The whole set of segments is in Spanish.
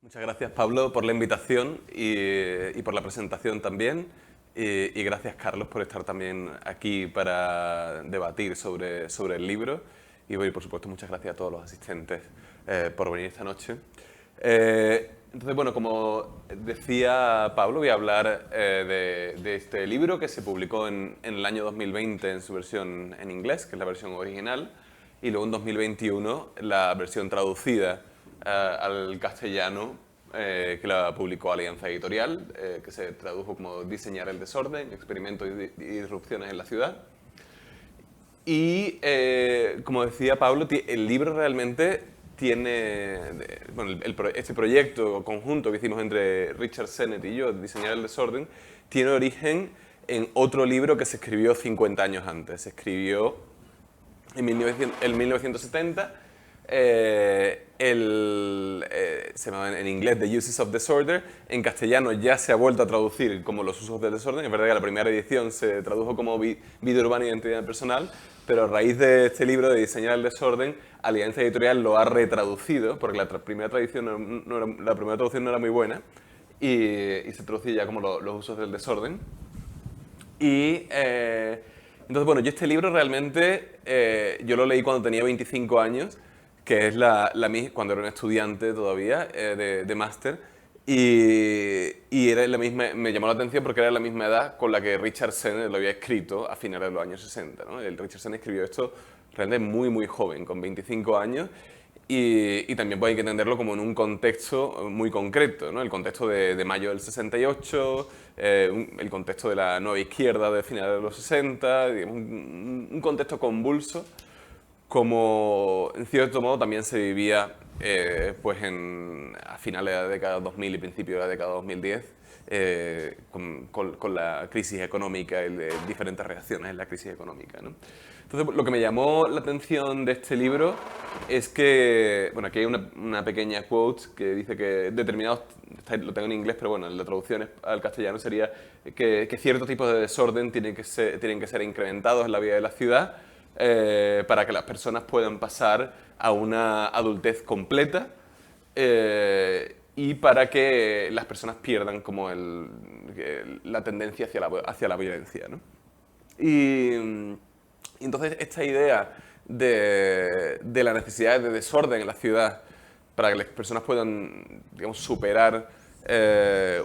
Muchas gracias, Pablo, por la invitación y por la presentación también. Y gracias, Carlos, por estar también aquí para debatir sobre el libro. Y bueno, por supuesto, muchas gracias a todos los asistentes por venir esta noche. Entonces, bueno, como decía Pablo, voy a hablar de este libro que se publicó en el año 2020 en su versión en inglés, que es la versión original, y luego en 2021 la versión traducida al castellano, que la publicó Alianza Editorial, que se tradujo como Diseñar el desorden, experimentos y disrupciones en la ciudad. Y, como decía Pablo, el libro realmente tiene, bueno, este proyecto conjunto que hicimos entre Richard Sennett y yo, Diseñar el desorden, tiene origen en otro libro que se escribió 50 años antes. Se escribió en 1970. Se llama en inglés The Uses of Disorder. En castellano ya se ha vuelto a traducir como Los usos del desorden. Es verdad que la primera edición se tradujo como Vida urbana y identidad personal, pero a raíz de este libro de Diseñar el desorden, Alianza Editorial lo ha retraducido, porque la primera traducción no era muy buena, y se traducía ya como Los usos del desorden. Y entonces, bueno, yo este libro realmente, yo lo leí cuando tenía 25 años, que es cuando era un estudiante todavía de máster, y era la misma, me llamó la atención porque era la misma edad con la que Richard Sennett lo había escrito a finales de los años 60, ¿no? El Richard Sennett escribió esto realmente muy, muy joven, con 25 años, y también pues hay que entenderlo como en un contexto muy concreto, ¿no? El contexto de mayo del 68, el contexto de la nueva izquierda de finales de los 60, digamos, un contexto convulso, como en cierto modo también se vivía pues a finales de la década 2000 y principios de la década 2010, con la crisis económica y de diferentes reacciones en la crisis económica, ¿no? Entonces, lo que me llamó la atención de este libro es que, bueno, aquí hay una pequeña quote que dice que determinados, lo tengo en inglés, pero bueno, la traducción al castellano sería que ciertos tipos de desorden tienen que ser incrementados en la vida de la ciudad para que las personas puedan pasar a una adultez completa, y para que las personas pierdan como la tendencia hacia la violencia, ¿no? Y entonces esta idea de la necesidad de desorden en la ciudad para que las personas puedan, digamos, superar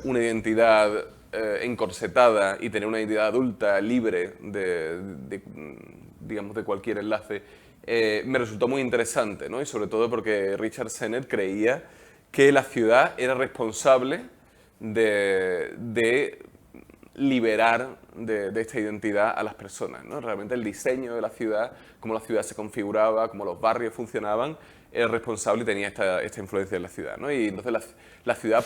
una identidad encorsetada y tener una identidad adulta libre digamos, de cualquier enlace, me resultó muy interesante, ¿no? Y sobre todo porque Richard Sennett creía que la ciudad era responsable de liberar de esta identidad a las personas, ¿no? Realmente el diseño de la ciudad, cómo la ciudad se configuraba, cómo los barrios funcionaban, era responsable y tenía esta influencia en la ciudad, ¿no? Y entonces la ciudad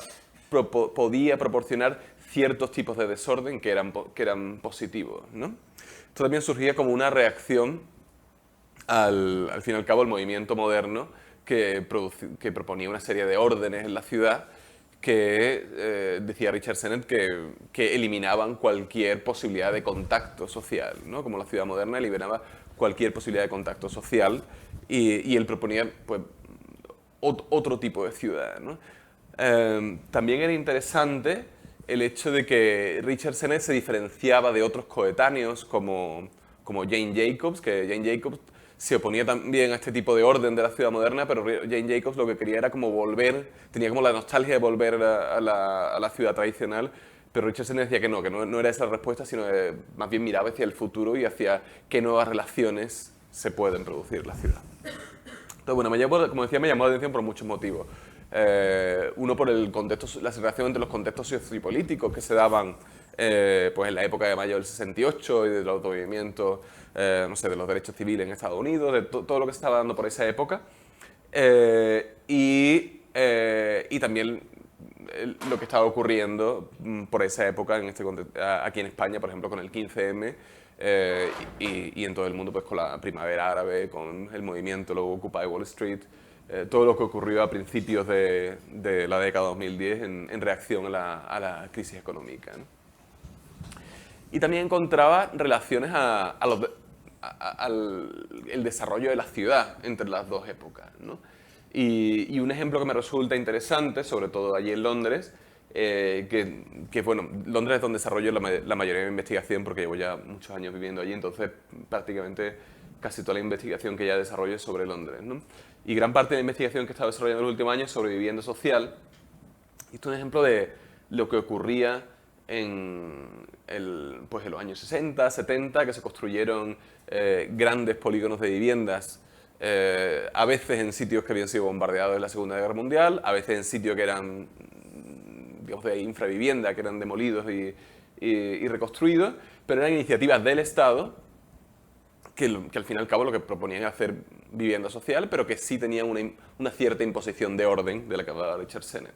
podía proporcionar ciertos tipos de desorden que eran positivos, ¿no? Esto también surgía como una reacción al fin y al cabo al movimiento moderno que proponía una serie de órdenes en la ciudad que, decía Richard Sennett, que eliminaban cualquier posibilidad de contacto social, ¿no? Como la ciudad moderna eliminaba cualquier posibilidad de contacto social, y él proponía pues, otro tipo de ciudad, ¿no? También era interesante el hecho de que Richard Sennett se diferenciaba de otros coetáneos como Jane Jacobs, que Jane Jacobs se oponía también a este tipo de orden de la ciudad moderna, pero Jane Jacobs lo que quería era como tenía como la nostalgia de volver a la ciudad tradicional, pero Richard Sennett decía que no era esa la respuesta, sino que más bien miraba hacia el futuro y hacia qué nuevas relaciones se pueden producir en la ciudad. Entonces, bueno, como decía, me llamó la atención por muchos motivos. Uno por el contexto, la relación entre los contextos sociopolíticos que se daban pues en la época de mayo del 68 y de los movimientos, no sé, de los derechos civiles en Estados Unidos, de todo lo que se estaba dando por esa época. Y también lo que estaba ocurriendo por esa época aquí en España, por ejemplo, con el 15M, y en todo el mundo pues con la primavera árabe, con el movimiento, luego Occupy Wall Street, todo lo que ocurrió a principios de la década 2010 en reacción a la crisis económica, ¿no? Y también encontraba relaciones al desarrollo de la ciudad entre las dos épocas, ¿no? Y un ejemplo que me resulta interesante, sobre todo allí en Londres, bueno, Londres es donde desarrollo la mayoría de mi investigación porque llevo ya muchos años viviendo allí, entonces prácticamente casi toda la investigación que ya desarrollo es sobre Londres, ¿no? Y gran parte de la investigación que he estado desarrollando en los últimos años es sobre vivienda social. Y esto es un ejemplo de lo que ocurría pues en los años 60, 70, que se construyeron grandes polígonos de viviendas, a veces en sitios que habían sido bombardeados en la Segunda Guerra Mundial, a veces en sitios que eran, digamos, de infravivienda, que eran demolidos y reconstruidos, pero eran iniciativas del Estado que al fin y al cabo lo que proponían era hacer vivienda social, pero que sí tenían una cierta imposición de orden de la que hablaba Richard Sennett.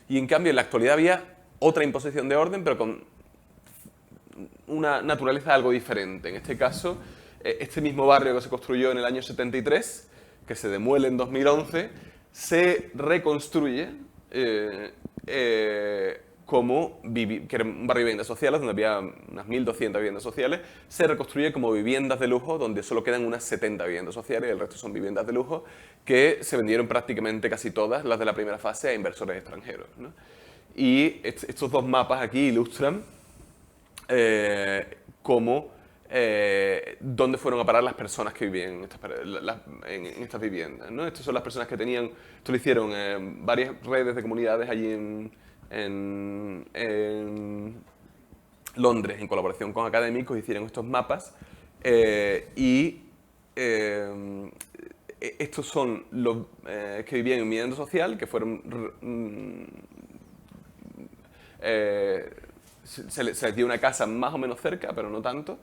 Y en cambio en la actualidad había otra imposición de orden, pero con una naturaleza algo diferente. En este caso, este mismo barrio que se construyó en el año 73, que se demuele en 2011, se reconstruye como que era un barrio de viviendas sociales, donde había unas 1.200 viviendas sociales, se reconstruye como viviendas de lujo, donde solo quedan unas 70 viviendas sociales y el resto son viviendas de lujo, que se vendieron prácticamente casi todas, las de la primera fase, a inversores extranjeros, ¿no? Y estos dos mapas aquí ilustran dónde fueron a parar las personas que vivían en estas viviendas, ¿no? Estas son las personas que tenían, esto lo hicieron varias redes de comunidades allí en Londres, en colaboración con académicos, hicieron estos mapas estos son los que vivían en vivienda social, que fueron se les dio una casa más o menos cerca, pero no tanto.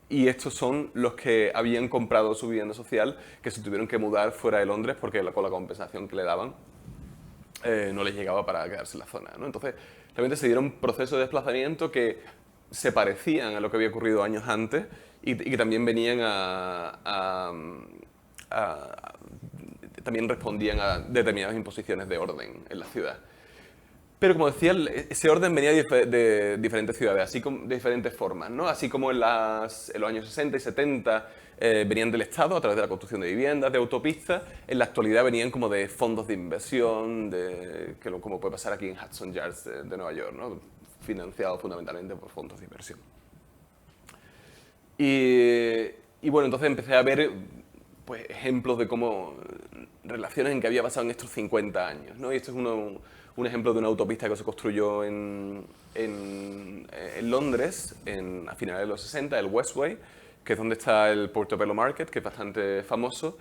Y estos son los que habían comprado su vivienda social, que se tuvieron que mudar fuera de Londres porque con la compensación que le daban no les llegaba para quedarse en la zona, ¿no? Entonces, realmente se dieron procesos de desplazamiento que se parecían a lo que había ocurrido años antes y que también venían también respondían a determinadas imposiciones de orden en la ciudad. Pero como decía, ese orden venía de diferentes ciudades, así como de diferentes formas, ¿no? Así como en los años 60 y 70 venían del Estado a través de la construcción de viviendas, de autopistas, en la actualidad venían como de fondos de inversión, como puede pasar aquí en Hudson Yards de Nueva York, ¿no? Financiado fundamentalmente por fondos de inversión. Y bueno, entonces empecé a ver pues, ejemplos de cómo relaciones en que había pasado en estos 50 años, ¿no? Y esto es un ejemplo de una autopista que se construyó en Londres a finales de los 60, el Westway, que es donde está el Portobello Market, que es bastante famoso.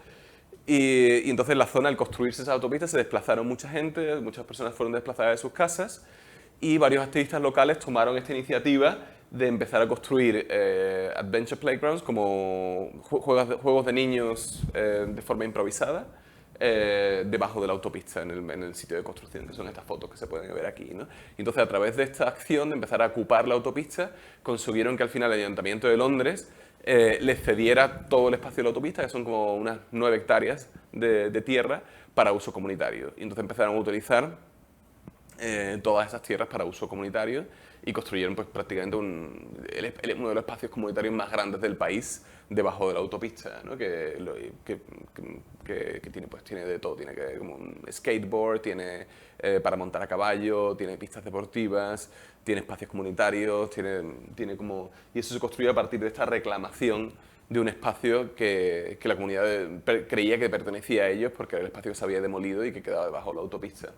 Y entonces en la zona, al construirse esa autopista, se desplazaron mucha gente, muchas personas fueron desplazadas de sus casas y varios activistas locales tomaron esta iniciativa de empezar a construir adventure playgrounds, como juegos de niños de forma improvisada, debajo de la autopista, en el sitio de construcción, que son estas fotos que se pueden ver aquí, ¿no? Y entonces, a través de esta acción de empezar a ocupar la autopista, consiguieron que al final el Ayuntamiento de Londres les cediera todo el espacio de la autopista, que son como unas 9 hectáreas de tierra, para uso comunitario. Y entonces empezaron a utilizar todas esas tierras para uso comunitario y construyeron pues, prácticamente uno de los espacios comunitarios más grandes del país debajo de la autopista, ¿no? que tiene, pues, tiene de todo, tiene como un skateboard, tiene para montar a caballo, tiene pistas deportivas, tiene espacios comunitarios, tiene como... Y eso se construyó a partir de esta reclamación de un espacio que la comunidad creía que pertenecía a ellos porque era el espacio que se había demolido y que quedaba debajo de la autopista.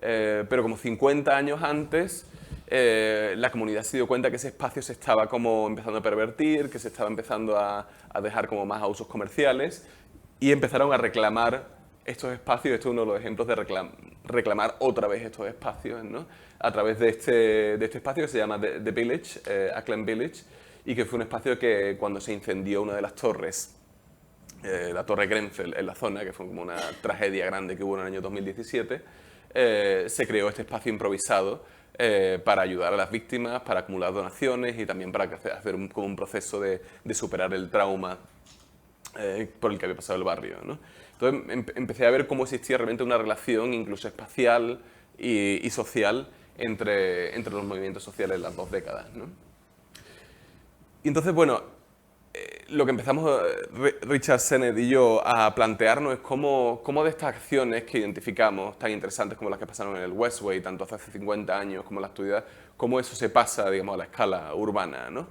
Pero como 50 años antes, la comunidad se dio cuenta que ese espacio se estaba como empezando a pervertir, que se estaba empezando a dejar como más a usos comerciales y empezaron a reclamar estos espacios. Esto es uno de los ejemplos de reclamar otra vez estos espacios, ¿no? A través de este espacio que se llama The Village, Ackland Village, y que fue un espacio que cuando se incendió una de las torres, la Torre Grenfell en la zona, que fue como una tragedia grande que hubo en el año 2017, se creó este espacio improvisado para ayudar a las víctimas, para acumular donaciones y también para hacer como un proceso de superar el trauma por el que había pasado el barrio, ¿no? Entonces empecé a ver cómo existía realmente una relación incluso espacial y social entre los movimientos sociales en las 2 décadas, ¿no? Y entonces, bueno, lo que empezamos Richard Sennett y yo a plantearnos es cómo de estas acciones que identificamos tan interesantes como las que pasaron en el Westway, tanto hace 50 años como en la actualidad, cómo eso se pasa, digamos, a la escala urbana, ¿no?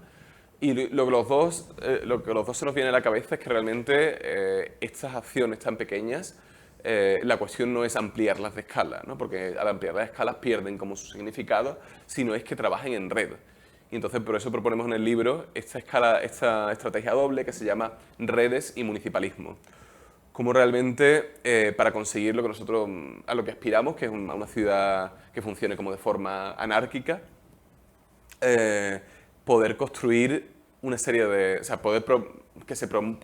Y lo que los dos se nos viene a la cabeza es que realmente estas acciones tan pequeñas, la cuestión no es ampliarlas de escala, ¿no? Porque al ampliar las escalas pierden como su significado, sino es que trabajen en red. Y entonces por eso proponemos en el libro esta estrategia doble que se llama redes y municipalismo. Como realmente para conseguir lo que nosotros a lo que aspiramos, que es una ciudad que funcione como de forma anárquica, poder construir una serie de, o sea, que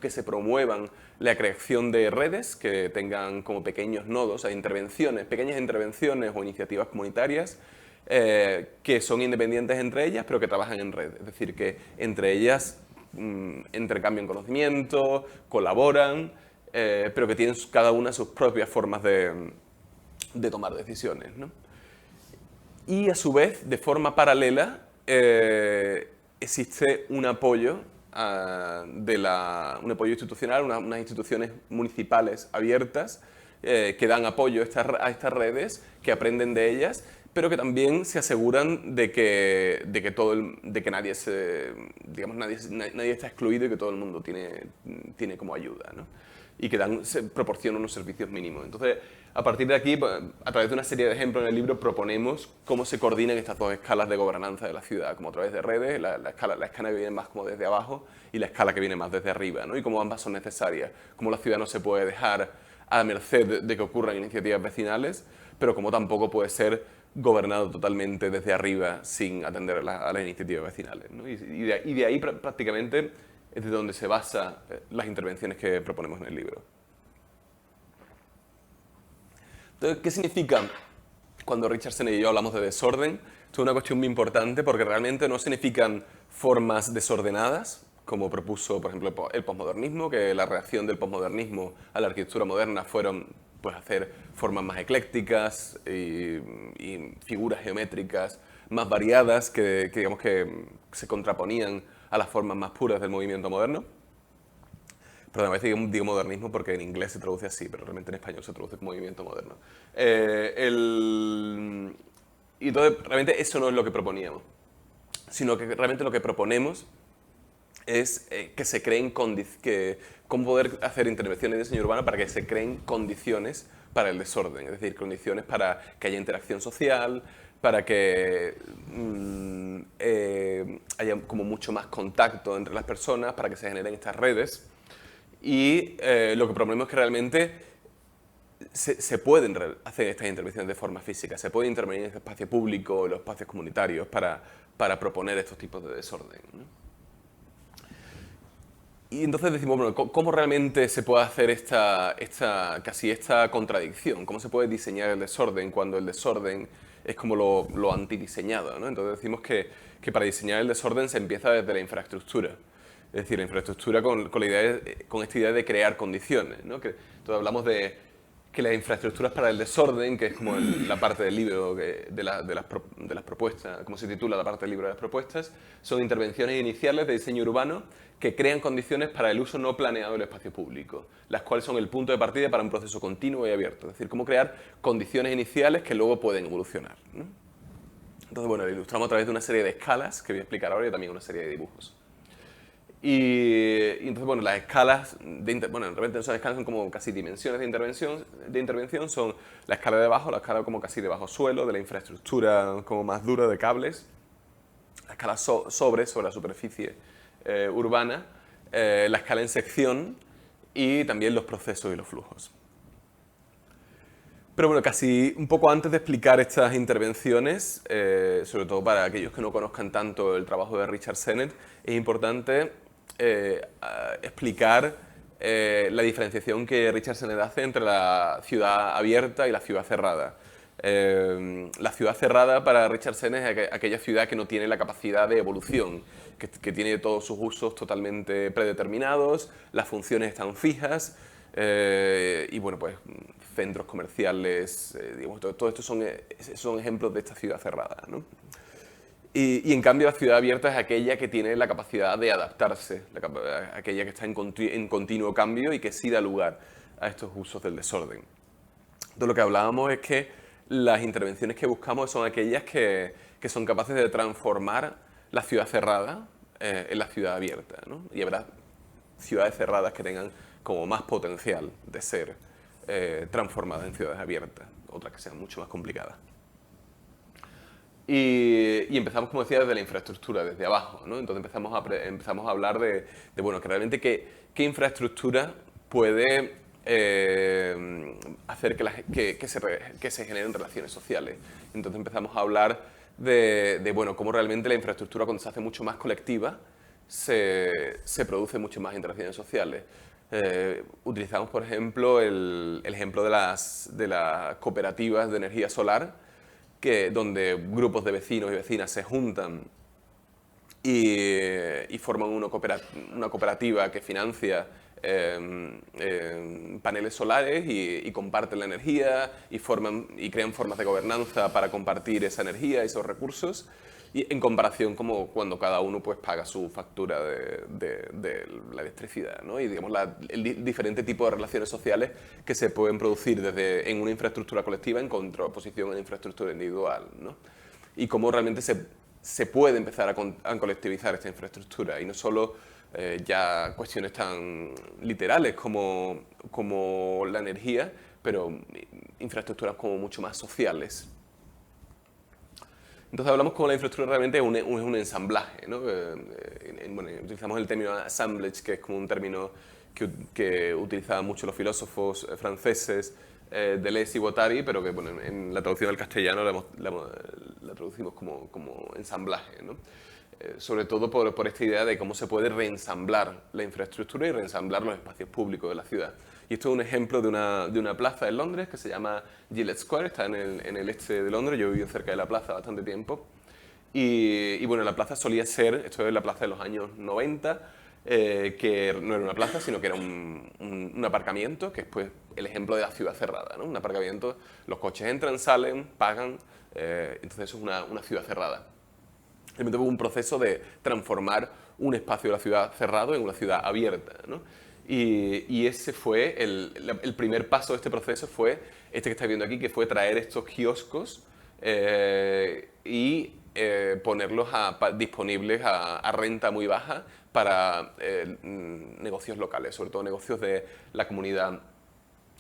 se promuevan la creación de redes que tengan como pequeños nodos, o sea, pequeñas intervenciones o iniciativas comunitarias que son independientes entre ellas, pero que trabajan en red. Es decir, que entre ellas intercambian conocimiento, colaboran, pero que tienen cada una sus propias formas de tomar decisiones, ¿no? Y a su vez, de forma paralela, existe un apoyo, un apoyo institucional, unas instituciones municipales abiertas que dan apoyo a estas redes, que aprenden de ellas, pero que también se aseguran de que nadie nadie está excluido y que todo el mundo tiene como ayuda, ¿no? Y que se proporcionan unos servicios mínimos. Entonces, a partir de aquí, a través de una serie de ejemplos en el libro, proponemos cómo se coordinan estas dos escalas de gobernanza de la ciudad, como a través de redes, la escala que viene más como desde abajo y la escala que viene más desde arriba, ¿no? Y cómo ambas son necesarias, cómo la ciudad no se puede dejar a merced de que ocurran iniciativas vecinales, pero como tampoco puede ser gobernado totalmente desde arriba sin atender a las iniciativas vecinales, ¿no? Y de ahí prácticamente es de donde se basan las intervenciones que proponemos en el libro. Entonces, ¿qué significa cuando Richard Sennett y yo hablamos de desorden? Esto es una cuestión muy importante porque realmente no significan formas desordenadas, como propuso, por ejemplo, el posmodernismo, que la reacción del posmodernismo a la arquitectura moderna fueron pues, hacer formas más eclécticas y figuras geométricas más variadas digamos que se contraponían a las formas más puras del movimiento moderno. Perdón, a veces digo modernismo porque en inglés se traduce así, pero realmente en español se traduce como movimiento moderno. Y entonces, realmente eso no es lo que proponíamos, sino que realmente lo que proponemos es que se creen cómo poder hacer intervenciones de diseño urbano para que se creen condiciones para el desorden, es decir, condiciones para que haya interacción social, para que haya como mucho más contacto entre las personas, para que se generen estas redes. Y lo que proponemos es que realmente se pueden hacer estas intervenciones de forma física, se puede intervenir en el espacio público, en los espacios comunitarios para proponer estos tipos de desorden, ¿no? Y entonces decimos, bueno, ¿cómo realmente se puede hacer esta contradicción? ¿Cómo se puede diseñar el desorden cuando el desorden es como lo antidiseñado, ¿no? Entonces decimos que para diseñar el desorden se empieza desde la infraestructura. Es decir, la infraestructura con esta idea de crear condiciones, ¿no? Entonces hablamos de que las infraestructuras para el desorden, que es como la parte del libro de las propuestas, como se titula la parte del libro de las propuestas, son intervenciones iniciales de diseño urbano que crean condiciones para el uso no planeado del espacio público, las cuales son el punto de partida para un proceso continuo y abierto. Es decir, cómo crear condiciones iniciales que luego pueden evolucionar, ¿no? Entonces, bueno, lo ilustramos a través de una serie de escalas que voy a explicar ahora y también una serie de dibujos. Y entonces, bueno, las escalas, realmente no son escalas, son como casi dimensiones de intervención, son la escala de abajo, la escala como casi de bajo suelo, de la infraestructura como más dura de cables, la escala sobre la superficie urbana, la escala en sección y también los procesos y los flujos. Pero bueno, casi un poco antes de explicar estas intervenciones, sobre todo para aquellos que no conozcan tanto el trabajo de Richard Sennett, es importante explicar la diferenciación que Richard Sennett hace entre la ciudad abierta y la ciudad cerrada. La ciudad cerrada para Richard Sennett es aquella ciudad que no tiene la capacidad de evolución, que tiene todos sus usos totalmente predeterminados, las funciones están fijas y bueno, pues centros comerciales, digamos, todo esto son ejemplos de esta ciudad cerrada, ¿no? Y en cambio la ciudad abierta es aquella que tiene la capacidad de adaptarse, aquella que está en continuo cambio y que sí da lugar a estos usos del desorden. Entonces lo que hablábamos es que las intervenciones que buscamos son aquellas que son capaces de transformar la ciudad cerrada en la ciudad abierta, ¿no? Y habrá ciudades cerradas que tengan como más potencial de ser transformadas en ciudades abiertas, otras que sean mucho más complicadas. Y empezamos, como decía, desde la infraestructura, desde abajo, ¿no? Entonces empezamos a hablar de bueno, que realmente qué infraestructura puede hacer que se generen relaciones sociales. Entonces empezamos a hablar bueno, cómo realmente la infraestructura, cuando se hace mucho más colectiva, se producen mucho más interacciones sociales. Utilizamos, por ejemplo, el ejemplo de las cooperativas de energía solar, donde grupos de vecinos y vecinas se juntan y forman una cooperativa que financia paneles solares y comparten la energía y crean formas de gobernanza para compartir esa energía y esos recursos, y en comparación como cuando cada uno pues paga su factura de la electricidad, ¿no? Y digamos el diferente tipo de relaciones sociales que se pueden producir en una infraestructura colectiva en contraposición a la infraestructura individual, ¿no? Y cómo realmente se puede empezar a colectivizar esta infraestructura, y no solo ya cuestiones tan literales como la energía, pero infraestructuras como mucho más sociales. Entonces hablamos como la infraestructura realmente es un ensamblaje, ¿no? Bueno, utilizamos el término assemblage, que es como un término que utilizaban mucho los filósofos franceses, Deleuze y Guattari, pero que bueno, en la traducción al castellano la traducimos como ensamblaje, ¿no? Sobre todo por esta idea de cómo se puede reensamblar la infraestructura y reensamblar los espacios públicos de la ciudad. Y esto es un ejemplo de una plaza en Londres que se llama Gillette Square, está en el este de Londres. Yo he vivido cerca de la plaza bastante tiempo. Y bueno, la plaza solía ser, esto es la plaza de los años 90, que no era una plaza, sino que era un aparcamiento, que es pues el ejemplo de la ciudad cerrada, ¿no? Un aparcamiento, los coches entran, salen, pagan, entonces eso es una ciudad cerrada. Realmente hubo un proceso de transformar un espacio de la ciudad cerrado en una ciudad abierta, ¿no? Y ese fue el primer paso de este proceso, fue este que estáis viendo aquí, que fue traer estos kioscos y ponerlos disponibles a renta muy baja para negocios locales, sobre todo negocios de la comunidad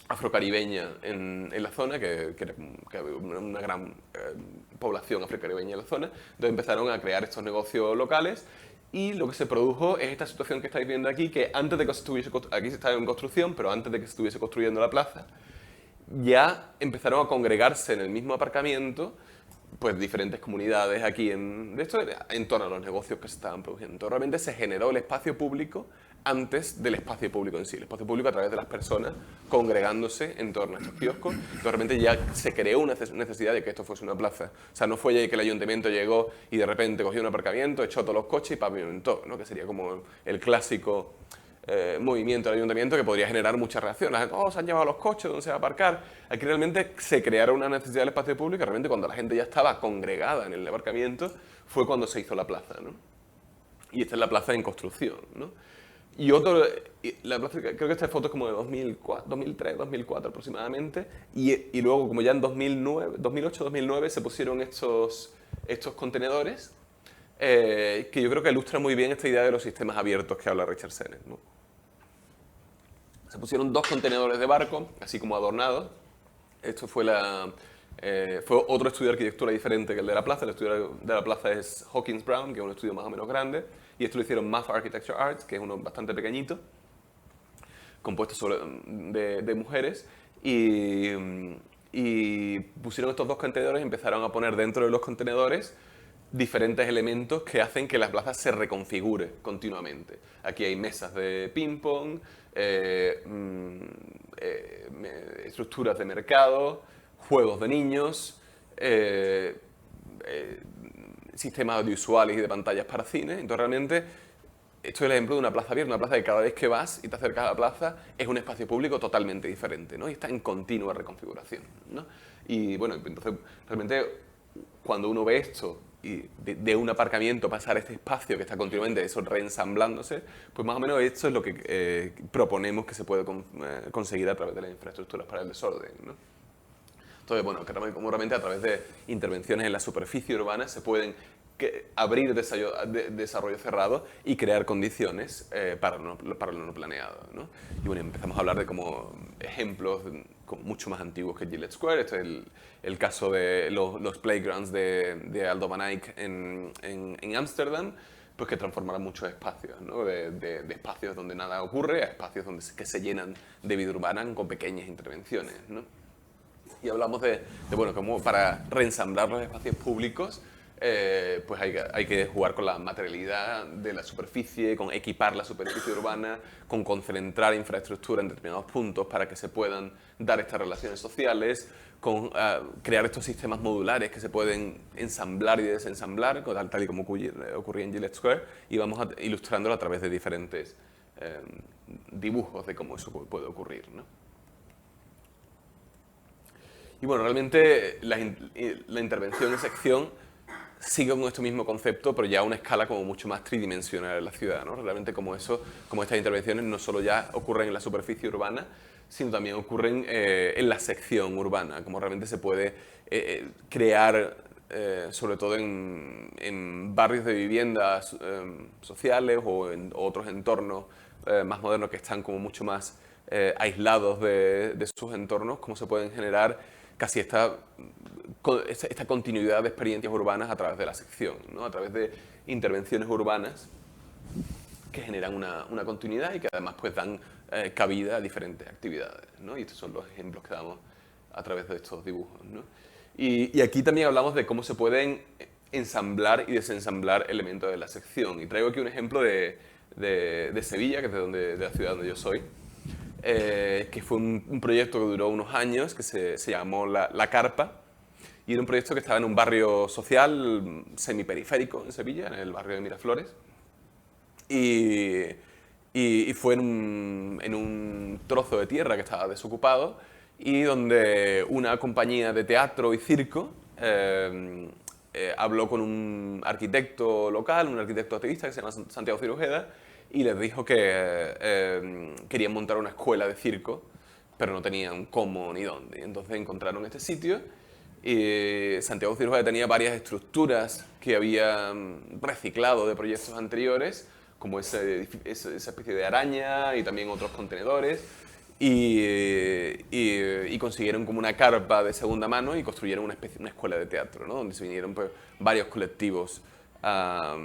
afrocaribeña en la zona, que había una gran población afrocaribeña en la zona. Entonces empezaron a crear estos negocios locales, y lo que se produjo es esta situación que estáis viendo aquí, que antes de que se estuviese, aquí se estaba en construcción, pero antes de que se estuviese construyendo la plaza, ya empezaron a congregarse en el mismo aparcamiento pues diferentes comunidades aquí en torno a los negocios que se estaban produciendo. Entonces, realmente se generó el espacio público antes del espacio público en sí. El espacio público a través de las personas congregándose en torno a estos kioscos. Entonces, realmente ya se creó una necesidad de que esto fuese una plaza. O sea, no fue ya que el ayuntamiento llegó y de repente cogió un aparcamiento, echó todos los coches y pavimentó, ¿no? Que sería como el clásico movimiento del ayuntamiento que podría generar muchas reacciones. Oh, se han llevado los coches, ¿dónde se va a aparcar? Aquí realmente se crearon una necesidad del espacio público, y realmente cuando la gente ya estaba congregada en el aparcamiento fue cuando se hizo la plaza, ¿no? Y esta es la plaza en construcción, ¿no? Y la plaza, creo que esta foto es como de 2003, 2004 aproximadamente, y luego como ya en 2008, 2009 se pusieron estos contenedores, que yo creo que ilustra muy bien esta idea de los sistemas abiertos que habla Richard Sennett, ¿no? Se pusieron 2 contenedores de barco, así como adornados. Esto fue otro estudio de arquitectura diferente que el de la plaza. El estudio de la plaza es Hawkins Brown, que es un estudio más o menos grande. Y esto lo hicieron Math Architecture Arts, que es uno bastante pequeñito, compuesto de mujeres. Y pusieron estos 2 contenedores y empezaron a poner dentro de los contenedores diferentes elementos que hacen que la plaza se reconfigure continuamente. Aquí hay mesas de ping-pong, estructuras de mercado, juegos de niños, sistemas audiovisuales y de pantallas para cine. Entonces realmente esto es el ejemplo de una plaza abierta, una plaza que cada vez que vas y te acercas a la plaza es un espacio público totalmente diferente, ¿no? Y está en continua reconfiguración, ¿no? Y bueno, entonces realmente cuando uno ve esto de un aparcamiento pasar a este espacio que está continuamente eso reensamblándose, pues más o menos esto es lo que proponemos que se puede conseguir a través de las infraestructuras para el desorden, ¿no? Entonces, bueno, como realmente a través de intervenciones en la superficie urbana se pueden abrir desarrollo cerrado y crear condiciones para lo no planeado, ¿no? Y bueno, empezamos a hablar de como ejemplos mucho más antiguos que Gillette Square. Este es el caso de los playgrounds de Aldo van Eyck en Ámsterdam, pues que transformarán muchos espacios, ¿no? de espacios donde nada ocurre a espacios que se llenan de vida urbana con pequeñas intervenciones, ¿no? Y hablamos bueno, como para reensamblar los espacios públicos, pues hay que jugar con la materialidad de la superficie, con equipar la superficie urbana, con concentrar infraestructura en determinados puntos para que se puedan dar estas relaciones sociales, con crear estos sistemas modulares que se pueden ensamblar y desensamblar, tal y como ocurría en Gillette Square, y vamos ilustrándolo a través de diferentes dibujos de cómo eso puede ocurrir, ¿no? Y bueno, realmente la intervención en sección sigue con este mismo concepto, pero ya a una escala como mucho más tridimensional en la ciudad, ¿no? Realmente como estas intervenciones no solo ya ocurren en la superficie urbana, sino también ocurren en la sección urbana, como realmente se puede crear, sobre todo en barrios de viviendas sociales o en otros entornos más modernos que están como mucho más aislados de sus entornos, cómo se pueden generar casi esta continuidad de experiencias urbanas a través de la sección, ¿no? A través de intervenciones urbanas que generan una continuidad y que además pues dan cabida a diferentes actividades, ¿no? Y estos son los ejemplos que damos a través de estos dibujos, ¿no? Y aquí también hablamos de cómo se pueden ensamblar y desensamblar elementos de la sección. Y traigo aquí un ejemplo de Sevilla, que es de la ciudad donde yo soy, que fue un proyecto que duró unos años, que se llamó La Carpa, y era un proyecto que estaba en un barrio social semiperiférico en Sevilla, en el barrio de Miraflores, y fue en un trozo de tierra que estaba desocupado y donde una compañía de teatro y circo habló con un arquitecto local, un arquitecto activista que se llama Santiago Cirujeda, y les dijo que querían montar una escuela de circo, pero no tenían cómo ni dónde. Entonces encontraron este sitio y Santiago Cirujeda tenía varias estructuras que había reciclado de proyectos anteriores, como esa especie de araña y también otros contenedores, y consiguieron como una carpa de segunda mano y construyeron una escuela de teatro, ¿no? Donde se vinieron pues, varios colectivos a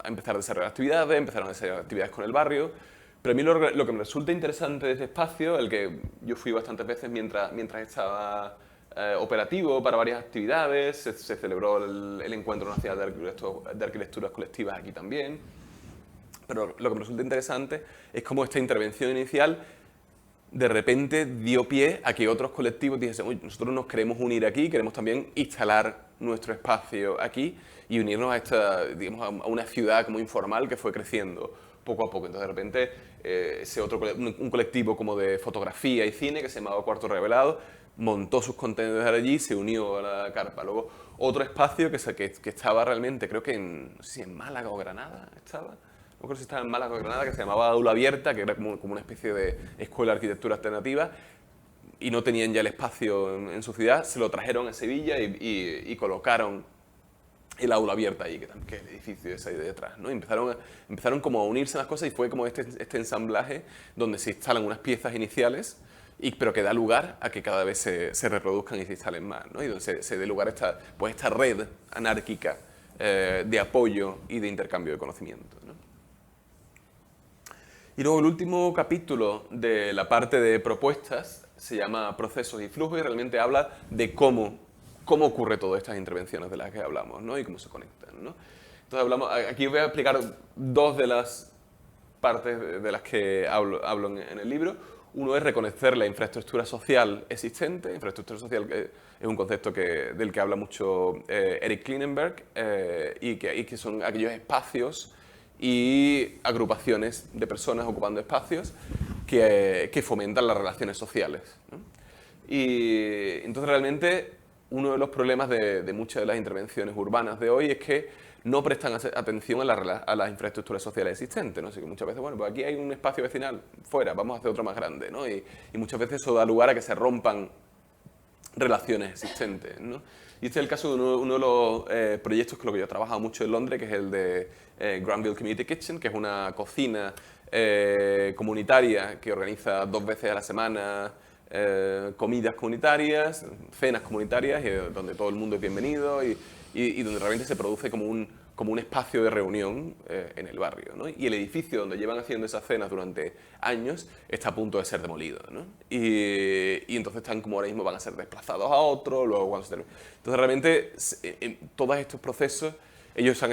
empezar a desarrollar actividades, empezaron a desarrollar actividades con el barrio. Pero a mí lo que me resulta interesante de este espacio, el que yo fui bastantes veces mientras estaba operativo para varias actividades, se celebró el Encuentro Nacional de Arquitecturas Colectivas aquí también, pero lo que me resulta interesante es cómo esta intervención inicial de repente dio pie a que otros colectivos dijesen, uy, nosotros nos queremos unir aquí, queremos también instalar nuestro espacio aquí y unirnos a digamos, a una ciudad como informal que fue creciendo poco a poco. Entonces, de repente, un colectivo como de fotografía y cine que se llamaba Cuarto Revelado montó sus contenedores allí y se unió a la carpa. Luego, otro espacio que estaba realmente, creo que no sé si en Málaga o Granada estaba, no creo si estaba en Málaga o Granada, que se llamaba Aula Abierta, que era como una especie de escuela de arquitectura alternativa, y no tenían ya el espacio en su ciudad, se lo trajeron a Sevilla y colocaron el Aula Abierta ahí, que es el edificio ese ahí detrás, ¿no? Y empezaron como a unirse las cosas y fue como este ensamblaje donde se instalan unas piezas iniciales, pero que da lugar a que cada vez se reproduzcan y se instalen más, ¿no? Y donde se dé lugar a esta red anárquica de apoyo y de intercambio de conocimiento, ¿no? Y luego el último capítulo de la parte de propuestas se llama Procesos y Flujos y realmente habla de cómo ocurre todas estas intervenciones de las que hablamos, ¿no? Y cómo se conectan, ¿no? Entonces aquí voy a explicar dos de las partes de las que hablo en el libro. Uno es reconocer la infraestructura social existente. Infraestructura social es un concepto del que habla mucho Eric Klinenberg y que son aquellos espacios y agrupaciones de personas ocupando espacios que fomentan las relaciones sociales, ¿no? Y entonces realmente uno de los problemas de muchas de las intervenciones urbanas de hoy es que no prestan atención a las infraestructuras sociales existentes, ¿no? Así que muchas veces, bueno, pues aquí hay un espacio vecinal, fuera, vamos a hacer otro más grande, ¿no? Y muchas veces eso da lugar a que se rompan relaciones existentes, ¿no? Y este es el caso de uno de los proyectos con los que yo he trabajado mucho en Londres, que es el de Granville Community Kitchen, que es una cocina comunitaria que organiza 2 veces a la semana comidas comunitarias, cenas comunitarias, donde todo el mundo es bienvenido y donde realmente se produce como un espacio de reunión en el barrio, ¿no? Y el edificio donde llevan haciendo esas cenas durante años está a punto de ser demolido, ¿no? Y entonces están como ahora mismo van a ser desplazados a otro, luego cuando se termine. Entonces realmente en todos estos procesos ellas se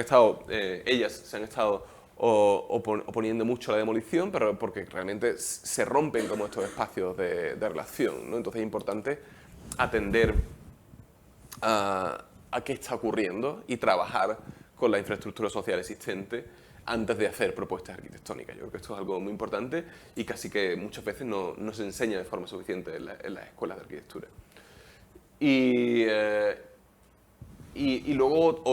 han estado oponiendo mucho a la demolición, pero porque realmente se rompen como estos espacios de relación, ¿no? Entonces es importante atender a qué está ocurriendo y trabajar con la infraestructura social existente antes de hacer propuestas arquitectónicas. Yo creo que esto es algo muy importante y casi que muchas veces no se enseña de forma suficiente en las escuelas de arquitectura. Y luego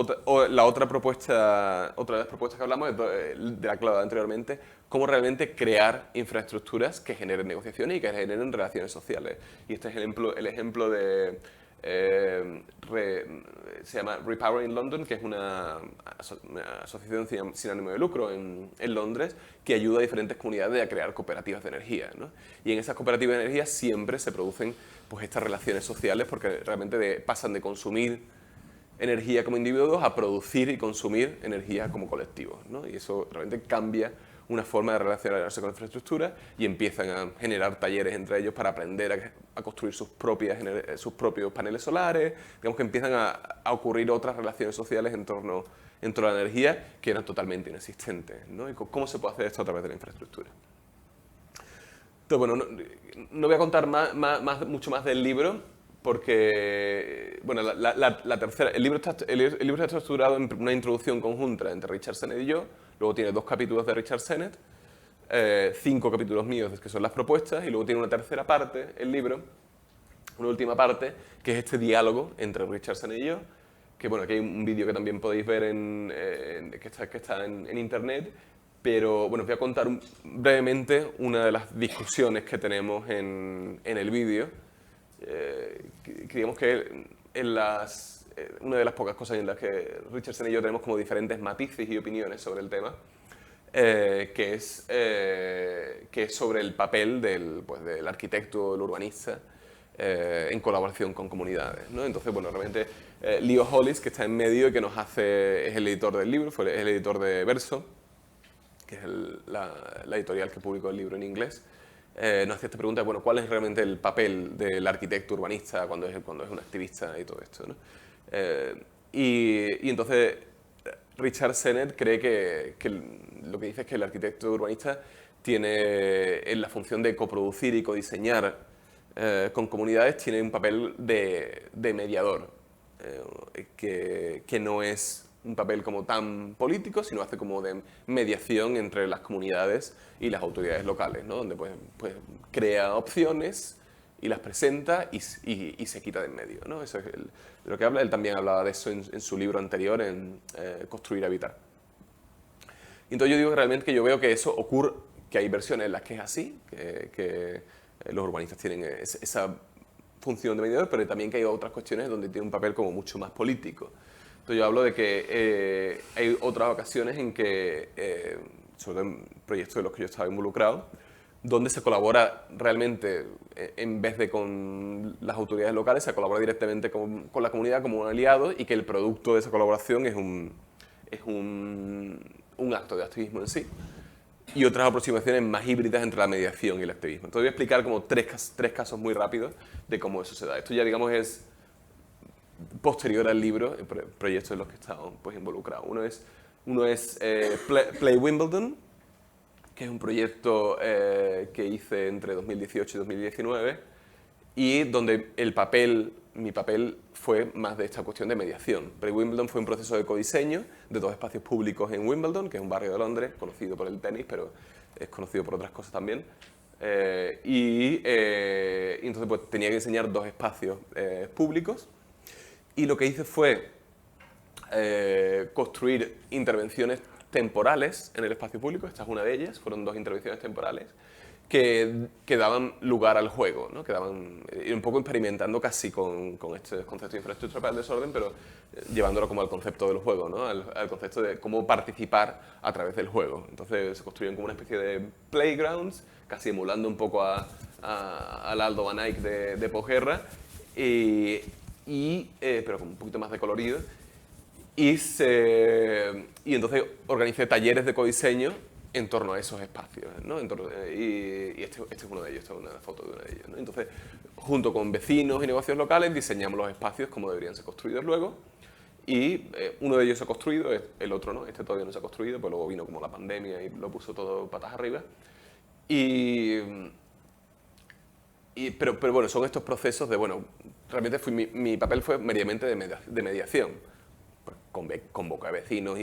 la otra de las propuestas que hablamos es de la que hablaba anteriormente, cómo realmente crear infraestructuras que generen negociaciones y que generen relaciones sociales. Y este es el ejemplo de se llama Repowering London, que es una asociación sin ánimo de lucro en Londres, que ayuda a diferentes comunidades a crear cooperativas de energía, ¿no? Y en esas cooperativas de energía siempre se producen pues, estas relaciones sociales porque realmente pasan de consumir energía como individuos a producir y consumir energía como colectivos, ¿no? Y eso realmente cambia una forma de relacionarse con la infraestructura y empiezan a generar talleres entre ellos para aprender a construir sus propios paneles solares. Digamos que empiezan a ocurrir otras relaciones sociales en torno a la energía que eran totalmente inexistentes, ¿no? ¿Y cómo se puede hacer esto a través de la infraestructura? Entonces, bueno, no voy a contar mucho más del libro, porque bueno, el libro está estructurado en una introducción conjunta entre Richard Sennett y yo, luego tiene 2 capítulos de Richard Sennett, 5 capítulos míos que son las propuestas, y luego tiene una tercera parte, el libro, una última parte, que es este diálogo entre Richard Sennett y yo, que bueno, aquí hay un vídeo que también podéis ver que está en internet, pero bueno, os voy a contar brevemente una de las discusiones que tenemos en el vídeo. Creemos que una de las pocas cosas en las que Richardson y yo tenemos como diferentes matices y opiniones sobre el tema, que es sobre el papel del arquitecto o del urbanista en colaboración con comunidades, ¿no? Entonces, bueno, realmente Leo Hollis, que está en medio y que es el editor del libro, es el editor de Verso, que es la editorial que publicó el libro en inglés, nos hacía esta pregunta, bueno, ¿cuál es realmente el papel del arquitecto urbanista cuando es un activista y todo esto, ¿no? Y entonces Richard Sennett cree que lo que dice es que el arquitecto urbanista tiene en la función de coproducir y codiseñar con comunidades, tiene un papel de mediador, que no es un papel como tan político, sino hace como de mediación entre las comunidades y las autoridades locales, ¿no? Donde pues crea opciones y las presenta y se quita de en medio, ¿no? Eso es de lo que habla. Él también hablaba de eso en su libro anterior, en Construir, Habitar. Y entonces yo digo que realmente que yo veo que eso ocurre, que hay versiones en las que es así, que los urbanistas tienen esa función de mediador, pero también que hay otras cuestiones donde tiene un papel como mucho más político. Entonces yo hablo de que hay otras ocasiones en que, sobre todo en proyectos de los que yo estaba involucrado, donde se colabora realmente, en vez de con las autoridades locales, se colabora directamente con la comunidad como un aliado y que el producto de esa colaboración es un acto de activismo en sí. Y otras aproximaciones más híbridas entre la mediación y el activismo. Entonces voy a explicar como tres casos muy rápidos de cómo eso se da. Esto ya, digamos, es posterior al libro, proyectos en los que estamos pues, involucrados. Uno es Play Wimbledon, que es un proyecto que hice entre 2018 y 2019 y donde mi papel fue más de esta cuestión de mediación. Play Wimbledon fue un proceso de codiseño de 2 espacios públicos en Wimbledon, que es un barrio de Londres, conocido por el tenis, pero es conocido por otras cosas también. Y entonces pues, tenía que diseñar 2 espacios públicos. y lo que hice fue construir intervenciones temporales en el espacio público. Esta es una de ellas, fueron 2 intervenciones temporales que daban lugar al juego, ¿no? Que daban, un poco experimentando casi con este concepto de infraestructura para el desorden, pero llevándolo como al concepto del juego, ¿no? Al concepto de cómo participar a través del juego. Entonces se construyen como una especie de playgrounds, casi emulando un poco al Aldo Van Eyck de posguerra, pero con un poquito más de colorido. Y entonces organicé talleres de codiseño en torno a esos espacios, ¿no? Y este es uno de ellos, esta es una foto de uno de ellos, ¿no? Entonces, junto con vecinos y negocios locales, diseñamos los espacios como deberían ser construidos luego. Y uno de ellos se ha construido, el otro no, este todavía no se ha construido, pues luego vino como la pandemia y lo puso todo patas arriba. Pero bueno, son estos procesos de, bueno, realmente mi papel fue meramente de mediación. Pues convoqué a vecinos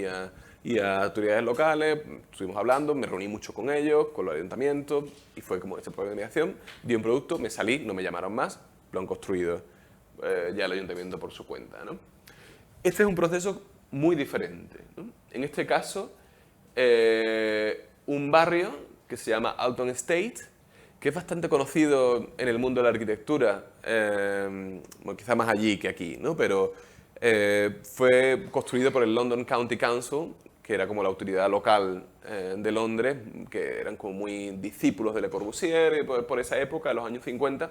y a autoridades locales, estuvimos hablando, me reuní mucho con ellos, con los ayuntamientos, y fue como este problema de mediación, di un producto, me salí, no me llamaron más, lo han construido ya el ayuntamiento por su cuenta, ¿no? Este es un proceso muy diferente, ¿no? En este caso, un barrio que se llama Alton Estate, que es bastante conocido en el mundo de la arquitectura, bueno, quizá más allí que aquí, ¿no? Pero fue construido por el London County Council, que era como la autoridad local de Londres, que eran como muy discípulos de Le Corbusier por esa época, en los años 50.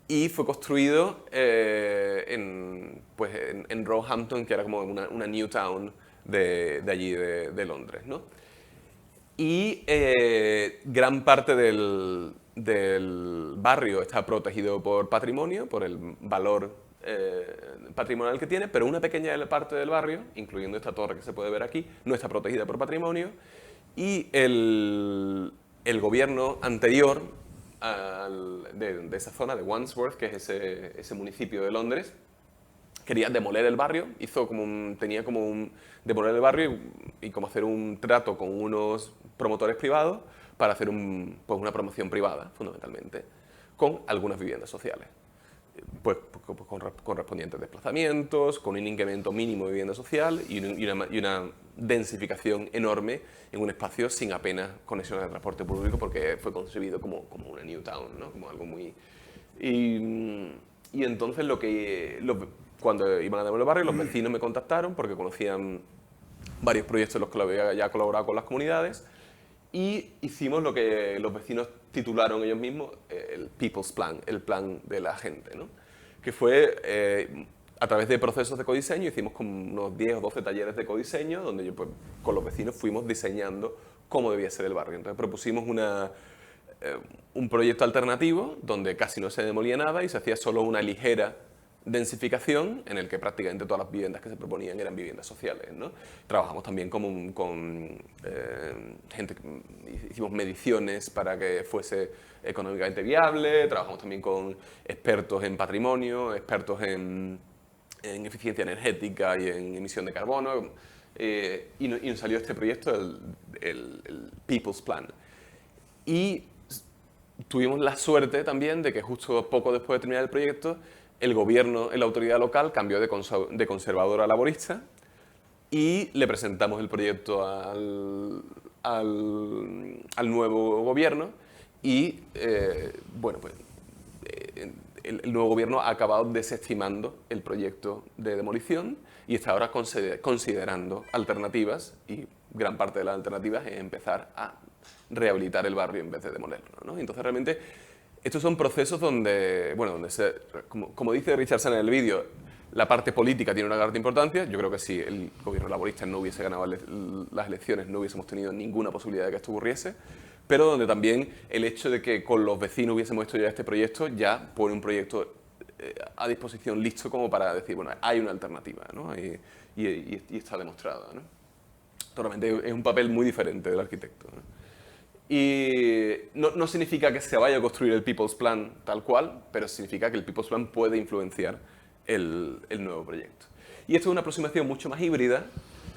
Y fue construido en Roehampton, que era como una new town de allí, de Londres, ¿no? Y gran parte del barrio está protegido por patrimonio, por el valor patrimonial que tiene, pero una pequeña parte del barrio, incluyendo esta torre que se puede ver aquí, no está protegida por patrimonio. Y el gobierno anterior de esa zona, de Wandsworth, que es ese municipio de Londres, quería demoler el barrio, tenía como demoler el barrio y como hacer un trato con unos promotores privados para hacer pues una promoción privada, fundamentalmente, con algunas viviendas sociales. Pues con correspondientes desplazamientos, con un incremento mínimo de vivienda social y una densificación enorme en un espacio sin apenas conexiones de transporte público, porque fue concebido como una new town, ¿no? Como algo muy... Y entonces cuando iban a demoler el barrio, los vecinos me contactaron porque conocían varios proyectos en los que lo había ya colaborado con las comunidades, y hicimos lo que los vecinos titularon ellos mismos el People's Plan, el plan de la gente, ¿no? Que fue a través de procesos de codiseño, hicimos como unos 10 o 12 talleres de codiseño, donde yo pues, con los vecinos fuimos diseñando cómo debía ser el barrio. Entonces propusimos un proyecto alternativo donde casi no se demolía nada y se hacía solo una ligera densificación en el que prácticamente todas las viviendas que se proponían eran viviendas sociales, ¿no? Trabajamos también con gente, hicimos mediciones para que fuese económicamente viable, trabajamos también con expertos en patrimonio, expertos en eficiencia energética y en emisión de carbono, y nos salió este proyecto, el People's Plan. Y tuvimos la suerte también de que justo poco después de terminar el proyecto, el gobierno, la autoridad local cambió de conservador a laborista y le presentamos el proyecto al nuevo gobierno y, bueno, pues el nuevo gobierno ha acabado desestimando el proyecto de demolición y está ahora considerando alternativas, y gran parte de las alternativas es empezar a rehabilitar el barrio en vez de demolerlo, ¿no? Entonces realmente estos son procesos donde, bueno, como dice Richardson en el vídeo, la parte política tiene una gran importancia. Yo creo que si el gobierno laborista no hubiese ganado las elecciones, no hubiésemos tenido ninguna posibilidad de que esto ocurriese, pero donde también el hecho de que con los vecinos hubiésemos hecho ya este proyecto, ya pone un proyecto a disposición listo como para decir, bueno, hay una alternativa, ¿no? Y está demostrada, ¿no? Realmente es un papel muy diferente del arquitecto, ¿no? Y no significa que se vaya a construir el People's Plan tal cual, pero significa que el People's Plan puede influenciar el nuevo proyecto. Y esto es una aproximación mucho más híbrida,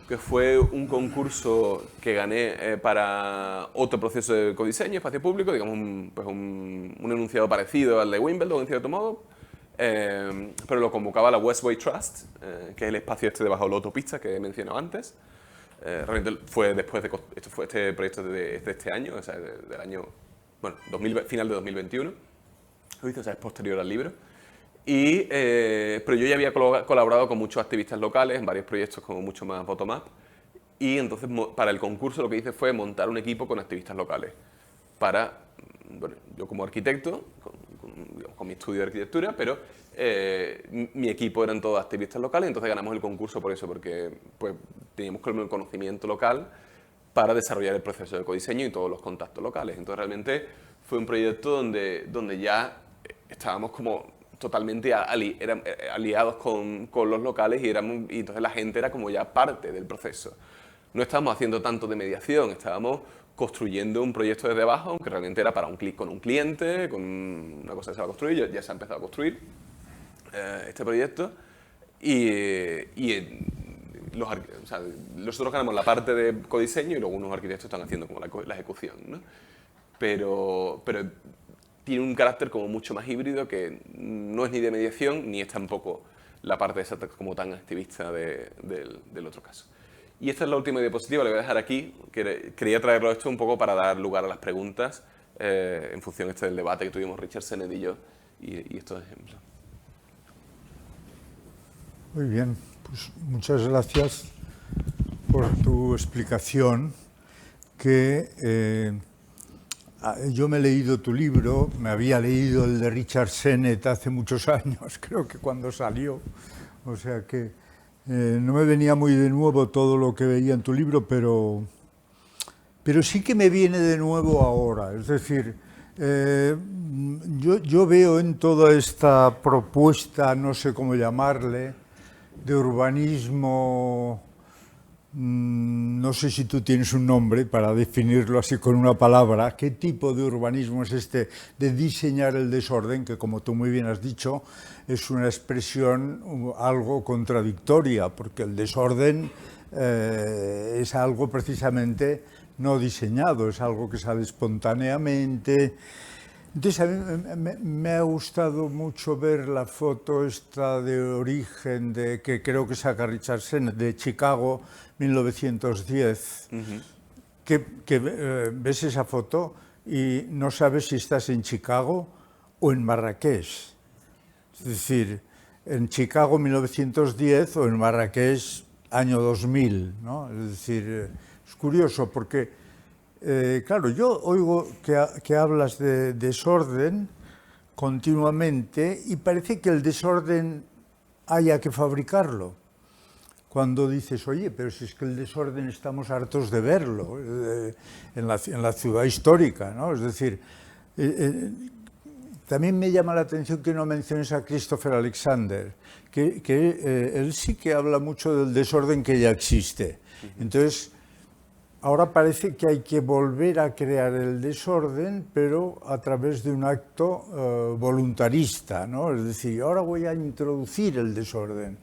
que fue un concurso que gané para otro proceso de codiseño, espacio público, digamos un enunciado parecido al de Wimbledon, en cierto modo, pero lo convocaba la Westway Trust, que es el espacio este debajo de la autopista que he mencionado antes. Realmente fue después de, este proyecto de este año, o sea, del año, bueno, final de 2021, lo hice, o sea, es posterior al libro. Pero yo ya había colaborado con muchos activistas locales en varios proyectos como mucho más bottom-up, y entonces para el concurso lo que hice fue montar un equipo con activistas locales para, bueno, yo como arquitecto, con mi estudio de arquitectura, pero mi equipo eran todos activistas locales, entonces ganamos el concurso por eso, porque pues, teníamos el conocimiento local para desarrollar el proceso de codiseño y todos los contactos locales. Entonces realmente fue un proyecto donde ya estábamos como totalmente aliados con los locales y entonces la gente era como ya parte del proceso. No estábamos haciendo tanto de mediación, estábamos construyendo un proyecto desde abajo, aunque realmente era para con un cliente, con una cosa que se va a construir, ya se ha empezado a construir este proyecto o sea, nosotros ganamos la parte de codiseño y luego unos arquitectos están haciendo como la ejecución, ¿no? Pero tiene un carácter como mucho más híbrido que no es ni de mediación ni es tampoco la parte esa como tan activista del otro caso. Y esta es la última diapositiva, la voy a dejar aquí. Quería traerlo esto un poco para dar lugar a las preguntas en función del debate que tuvimos Richard Sennett y yo y estos ejemplos. Muy bien, pues muchas gracias por tu explicación, que yo me he leído tu libro, me había leído el de Richard Sennett hace muchos años, creo que cuando salió, o sea que no me venía muy de nuevo todo lo que veía en tu libro, pero sí que me viene de nuevo ahora, es decir, yo veo en toda esta propuesta, no sé cómo llamarle, de urbanismo, no sé si tú tienes un nombre para definirlo así con una palabra, ¿qué tipo de urbanismo es este de diseñar el desorden, que como tú muy bien has dicho, es una expresión algo contradictoria, porque el desorden es algo precisamente no diseñado, es algo que sale espontáneamente. Entonces a mí me ha gustado mucho ver la foto esta de origen que creo que saca Richard Sennett de Chicago 1910, que ves esa foto y no sabes si estás en Chicago o en Marrakech. Es decir, en Chicago 1910 o en Marrakech año 2000, ¿no? Es decir, es curioso porque claro, yo oigo que hablas de desorden continuamente y parece que el desorden haya que fabricarlo. Cuando dices, oye, pero si es que el desorden estamos hartos de verlo en la ciudad histórica, ¿no? Es decir, también me llama la atención que no menciones a Christopher Alexander, que él sí que habla mucho del desorden que ya existe. Entonces, ahora parece que hay que volver a crear el desorden, pero a través de un acto voluntarista, ¿no? Es decir, ahora voy a introducir el desorden.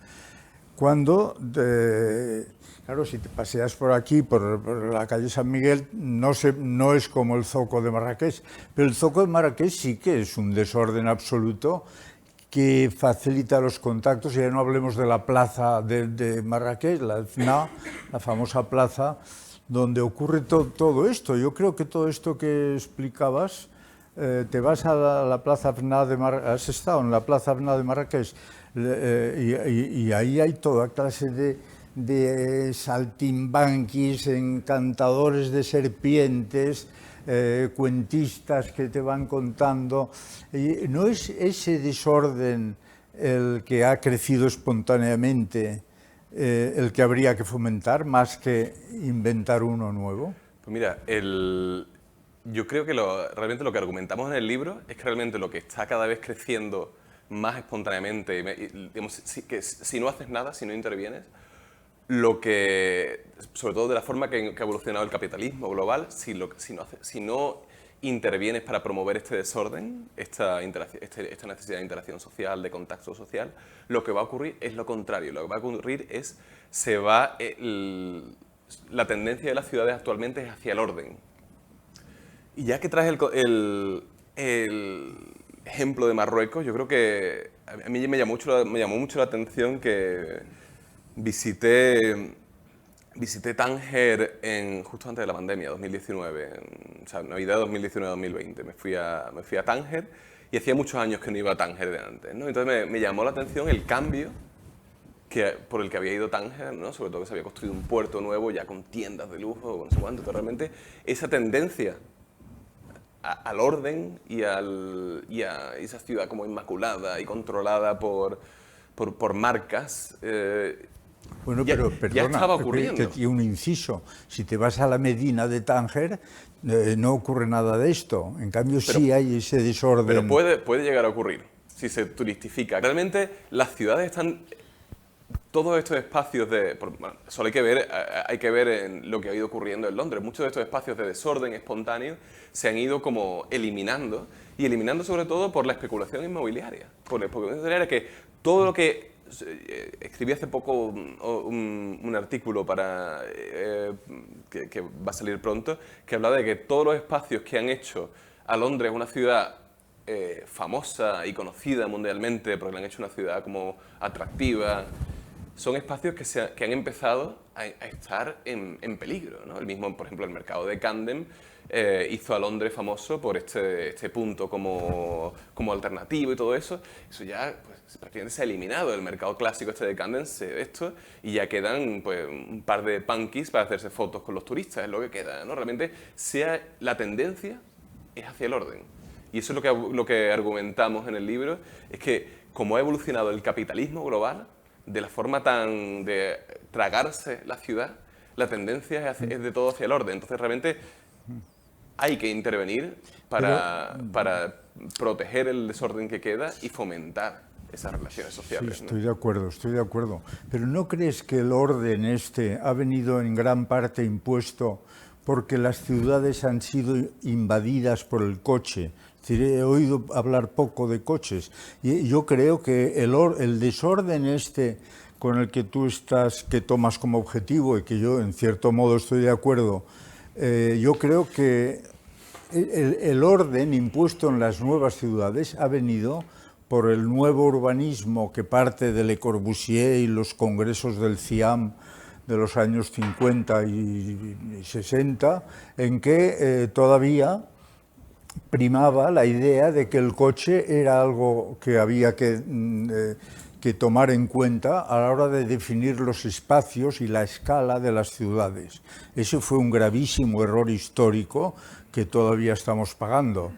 Cuando, claro, si te paseas por aquí, por la calle San Miguel, no es como el Zoco de Marrakech, pero el Zoco de Marrakech sí que es un desorden absoluto que facilita los contactos, y ya no hablemos de la plaza de Marrakech, la FNA, la famosa plaza, donde ocurre todo esto. Yo creo que todo esto que explicabas, te vas a la plaza FNA de Marrakech, has estado en la plaza FNA de Marrakech, y ahí hay toda clase de saltimbanquis, encantadores de serpientes, cuentistas que te van contando. Y no es ese desorden el que ha crecido espontáneamente, el que habría que fomentar, más que inventar uno nuevo. Pues mira, yo creo que realmente lo que argumentamos en el libro es que realmente lo que está cada vez creciendo más espontáneamente, digamos, que si no haces nada, si no intervienes, sobre todo de la forma que ha evolucionado el capitalismo global, si no intervienes para promover este desorden, esta necesidad de interacción social, de contacto social, lo que va a ocurrir es lo contrario. Lo que va a ocurrir es, la tendencia de las ciudades actualmente es hacia el orden. Y ya que traes el ejemplo de Marruecos, yo creo que a mí me llamó mucho la atención que visité Tánger justo antes de la pandemia, 2019, o sea, Navidad 2019-2020. Me fui a Tánger y hacía muchos años que no iba a Tánger de antes, ¿no? Entonces me llamó la atención el cambio por el que había ido Tánger, ¿no? Sobre todo que se había construido un puerto nuevo ya con tiendas de lujo, con no sé cuánto. Entonces, realmente esa tendencia al orden y a esa ciudad como inmaculada y controlada por marcas, Bueno, ya, pero ya perdona, estaba ocurriendo. que un inciso. Si te vas a la Medina de Tánger, no ocurre nada de esto. En cambio, sí hay ese desorden. Pero puede llegar a ocurrir si se turistifica. Realmente las ciudades están... Todos estos espacios bueno, solo hay que ver en lo que ha ido ocurriendo en Londres. Muchos de estos espacios de desorden espontáneo se han ido como eliminando, y eliminando sobre todo por la especulación inmobiliaria. Por la especulación inmobiliaria, que todo lo que... escribí hace poco un artículo que va a salir pronto, que habla de que todos los espacios que han hecho a Londres una ciudad famosa y conocida mundialmente, porque le han hecho una ciudad como atractiva, son espacios que han empezado a estar en peligro, ¿no? El mismo, por ejemplo, el mercado de Camden hizo a Londres famoso por este punto como alternativo y todo eso. Eso ya pues, prácticamente se ha eliminado. El mercado clásico de Camden y ya quedan pues, un par de punkies para hacerse fotos con los turistas, es lo que queda, ¿no? Realmente la tendencia es hacia el orden. Y eso es lo que argumentamos en el libro, es que como ha evolucionado el capitalismo global, de la forma de tragarse la ciudad, la tendencia es de todo hacia el orden. Entonces realmente hay que intervenir para proteger el desorden que queda y fomentar esas relaciones sociales. Sí, estoy de acuerdo. Pero ¿no crees que el orden ha venido en gran parte impuesto porque las ciudades han sido invadidas por el coche? Es decir, he oído hablar poco de coches. Y yo creo que el desorden con el que tú que tomas como objetivo y que yo en cierto modo estoy de acuerdo, yo creo que el orden impuesto en las nuevas ciudades ha venido por el nuevo urbanismo que parte de Le Corbusier y los congresos del CIAM de los años 50 y 60, en que todavía primaba la idea de que el coche era algo que había que tomar en cuenta a la hora de definir los espacios y la escala de las ciudades. Ese fue un gravísimo error histórico que todavía estamos pagando,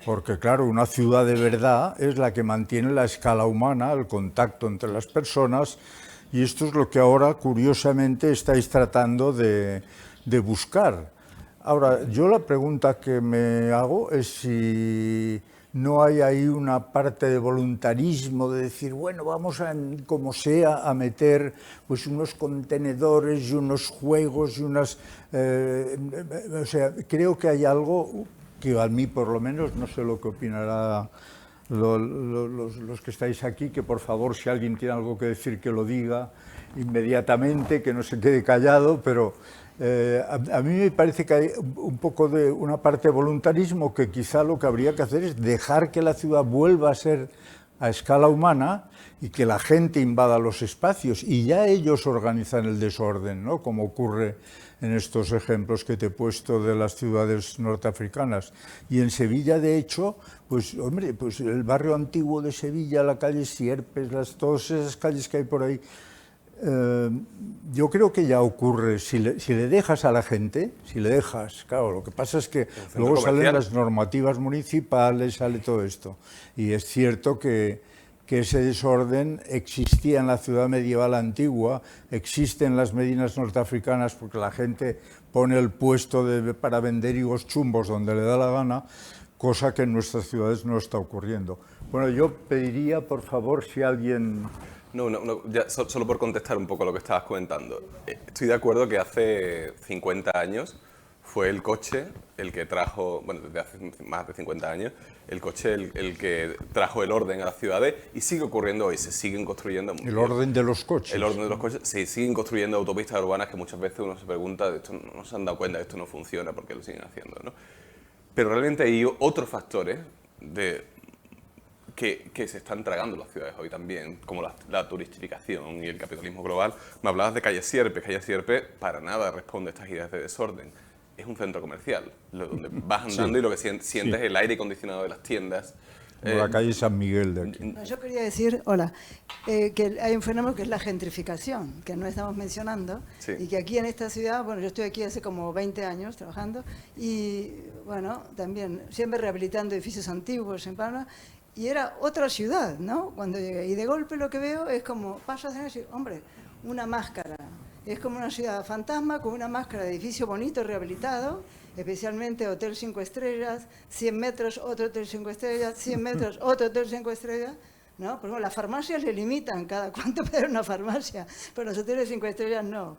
porque claro, una ciudad de verdad es la que mantiene la escala humana, el contacto entre las personas, y esto es lo que ahora, curiosamente, estáis tratando de buscar. Ahora, yo la pregunta que me hago es si no hay ahí una parte de voluntarismo, de decir, bueno, vamos como sea a meter pues unos contenedores y unos juegos y o sea, creo que hay algo que a mí por lo menos, no sé lo que opinará los que estáis aquí, que por favor, si alguien tiene algo que decir, que lo diga inmediatamente, que no se quede callado, pero a mí me parece que hay un poco de una parte de voluntarismo, que quizá lo que habría que hacer es dejar que la ciudad vuelva a ser a escala humana y que la gente invada los espacios y ya ellos organizan el desorden, ¿no? Como ocurre en estos ejemplos que te he puesto de las ciudades norteafricanas. Y en Sevilla, de hecho, pues hombre, pues el barrio antiguo de Sevilla, la calle Sierpes, todas esas calles que hay por ahí, yo creo que ya ocurre, si le dejas a la gente, claro, lo que pasa es que luego salen las normativas municipales, sale todo esto. Y es cierto que ese desorden existía en la ciudad medieval antigua, existe en las medinas norteafricanas porque la gente pone el puesto para vender higos chumbos donde le da la gana, cosa que en nuestras ciudades no está ocurriendo. Bueno, yo pediría, por favor, si alguien... No, ya, solo por contestar un poco lo que estabas comentando. Estoy de acuerdo que hace 50 años fue el coche el que trajo, bueno, desde hace más de 50 años, el coche el que trajo el orden a las ciudades, y sigue ocurriendo hoy, se siguen construyendo... El orden de los coches. El orden de los coches, se siguen construyendo autopistas urbanas que muchas veces uno se pregunta, esto no se han dado cuenta de que esto no funciona, ¿por qué lo siguen haciendo, ¿no? Pero realmente hay otros factores que se están tragando las ciudades hoy también, como la turistificación y el capitalismo global. Me hablabas de Calle Sierpe. Calle Sierpe para nada responde a estas ideas de desorden. Es un centro comercial, donde vas andando y lo que sientes es el aire acondicionado de las tiendas. Como la calle San Miguel de aquí. No, yo quería decir, hola, que hay un fenómeno que es la gentrificación, que no estamos mencionando, Sí. y que aquí en esta ciudad, bueno, yo estoy aquí hace como 20 años trabajando, y bueno, también siempre rehabilitando edificios antiguos en Palma, y era otra ciudad, ¿no? Cuando llegué, y de golpe lo que veo es como, pasas y decir, hombre, una máscara, es como una ciudad fantasma con una máscara de edificio bonito, rehabilitado, especialmente Hotel 5 Estrellas, 100 metros, otro Hotel 5 Estrellas, 100 metros, otro Hotel 5 Estrellas, ¿no? Por ejemplo, las farmacias le limitan cada cuánto puede haber una farmacia, pero los hoteles 5 estrellas no.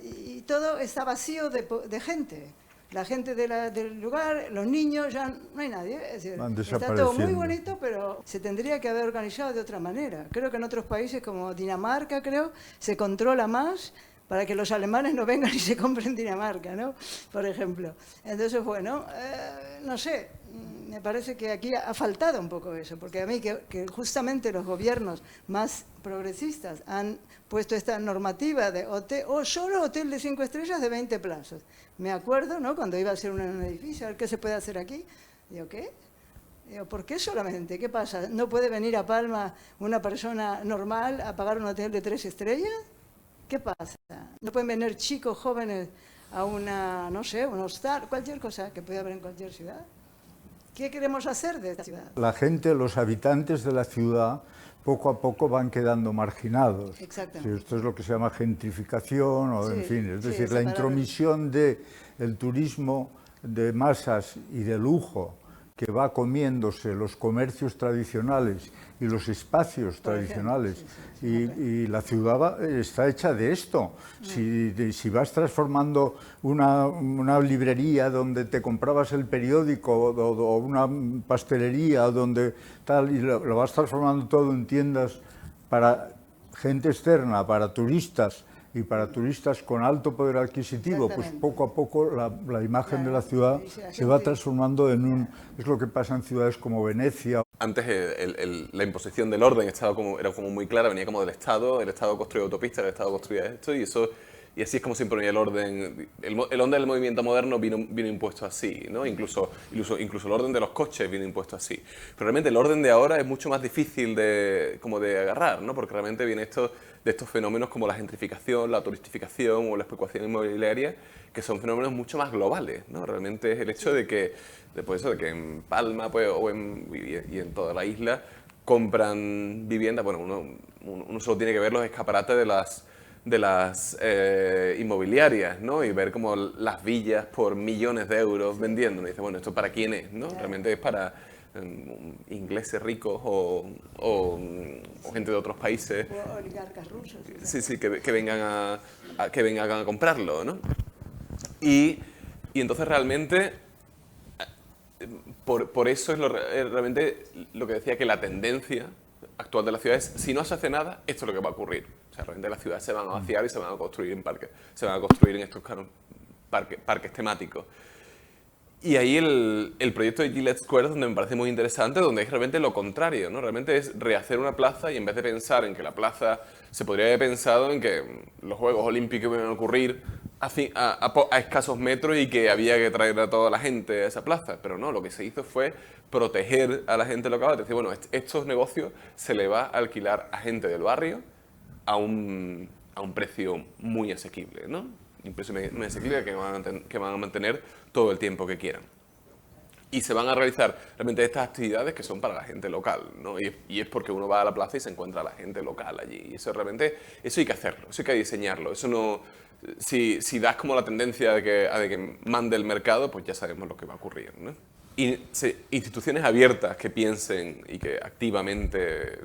Y todo está vacío de gente. La gente del lugar, los niños, ya no hay nadie. Es decir, está todo muy bonito, pero se tendría que haber organizado de otra manera. Creo que en otros países como Dinamarca, creo, se controla más para que los alemanes no vengan y se compren Dinamarca, ¿no? Por ejemplo. Entonces, bueno, no sé, me parece que aquí ha faltado un poco eso, porque a mí que justamente los gobiernos más progresistas han puesto esta normativa de hotel, o solo hotel de 5 estrellas de 20 plazas. Me acuerdo, ¿no?, cuando iba a hacer un edificio, a ver qué se puede hacer aquí. Digo, ¿qué? Digo, ¿por qué solamente? ¿Qué pasa? ¿No puede venir a Palma una persona normal a pagar un hotel de 3 estrellas? ¿Qué pasa? ¿No pueden venir chicos jóvenes a una, no sé, un hostal, cualquier cosa que pueda haber en cualquier ciudad? ¿Qué queremos hacer de esta ciudad? La gente, los habitantes de la ciudad, poco a poco van quedando marginados. Exactamente. Sí, esto es lo que se llama gentrificación, o en fin, es decir, la intromisión del turismo de masas y de lujo que va comiéndose los comercios tradicionales y los espacios tradicionales. Y la ciudad está hecha de esto. Si vas transformando una librería donde te comprabas el periódico o una pastelería donde tal, y lo vas transformando todo en tiendas para gente externa, para turistas, y para turistas con alto poder adquisitivo, pues poco a poco la imagen de la ciudad se va transformando en un... Es lo que pasa en ciudades como Venecia. Antes la imposición del orden era como muy clara, venía como del Estado, el Estado construía autopistas, el Estado construía esto, y así es como se imponía el orden. El orden del movimiento moderno vino impuesto así, ¿no? Incluso el orden de los coches vino impuesto así. Pero realmente el orden de ahora es mucho más difícil de agarrar, ¿no? Porque realmente viene de estos fenómenos como la gentrificación, la turistificación o la especulación inmobiliaria, que son fenómenos mucho más globales, ¿no? Realmente es el hecho de que en Palma pues, y en toda la isla compran viviendas. Bueno, uno solo tiene que ver los escaparates de las inmobiliarias, ¿no? Y ver como las villas por millones de euros vendiendo. Y dice, bueno, ¿esto para quién es? ¿No? Realmente es para ingleses ricos o gente de ototros países. O oligarcas rusos. Sí, que vengan a comprarlo, ¿no? Y entonces realmente, por eso es realmente lo que decía, que la tendencia actual de la ciudad es, si no se hace nada, esto es lo que va a ocurrir. O sea, realmente las ciudades se van a vaciar y se van a construir en parques. Se van a construir en estos parques temáticos. Y ahí el proyecto de Gillette Square es donde me parece muy interesante, donde es realmente lo contrario, ¿no? Realmente es rehacer una plaza, y en vez de pensar en que la plaza, se podría haber pensado en que los Juegos Olímpicos iban a ocurrir a escasos metros y que había que traer a toda la gente a esa plaza. Pero no, lo que se hizo fue proteger a la gente local, es decir, bueno, estos negocios se le va a alquilar a gente del barrio a un precio muy asequible, ¿no? Un precio muy asequible que van a mantener todo el tiempo que quieran. Y se van a realizar realmente estas actividades que son para la gente local, ¿no? Y es porque uno va a la plaza y se encuentra a la gente local allí. Y eso realmente, eso hay que hacerlo, eso hay que diseñarlo. Eso no, si das como la tendencia de que mande el mercado, pues ya sabemos lo que va a ocurrir, ¿no? Y instituciones abiertas que piensen y que activamente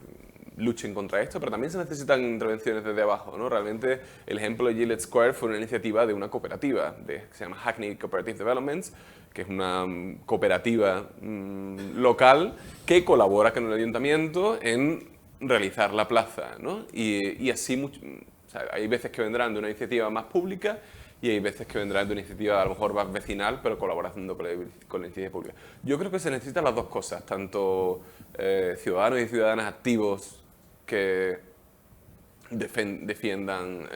luchen contra esto, pero también se necesitan intervenciones desde abajo, ¿no? Realmente el ejemplo de Gillette Square fue una iniciativa de una cooperativa que se llama Hackney Cooperative Developments, que es una cooperativa local que colabora con el ayuntamiento en realizar la plaza, ¿no? Y así, o sea, hay veces que vendrán de una iniciativa más pública y hay veces que vendrán de una iniciativa a lo mejor más vecinal, pero colaborando con la iniciativa pública. Yo creo que se necesitan las dos cosas, tanto ciudadanos y ciudadanas activos que defiendan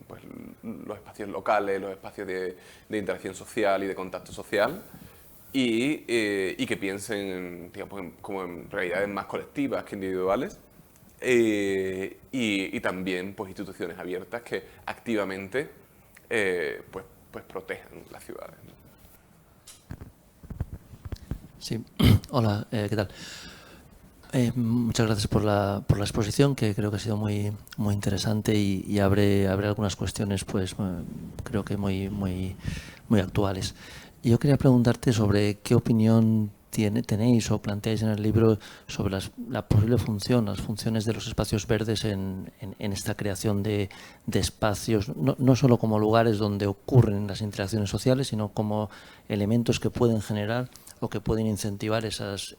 pues, los espacios locales, los espacios de interacción social y de contacto social, y que piensen, digamos, como en realidades más colectivas que individuales, y también pues, instituciones abiertas que activamente pues protejan las ciudades, ¿no? Sí, hola, ¿qué tal? Muchas gracias por la exposición, que creo que ha sido muy interesante y abre algunas cuestiones, pues creo que muy actuales. Yo quería preguntarte sobre qué opinión tenéis o planteáis en el libro sobre la posible función, las funciones de los espacios verdes en esta creación de espacios, no solo como lugares donde ocurren las interacciones sociales, sino como elementos que pueden generar o que pueden incentivar esas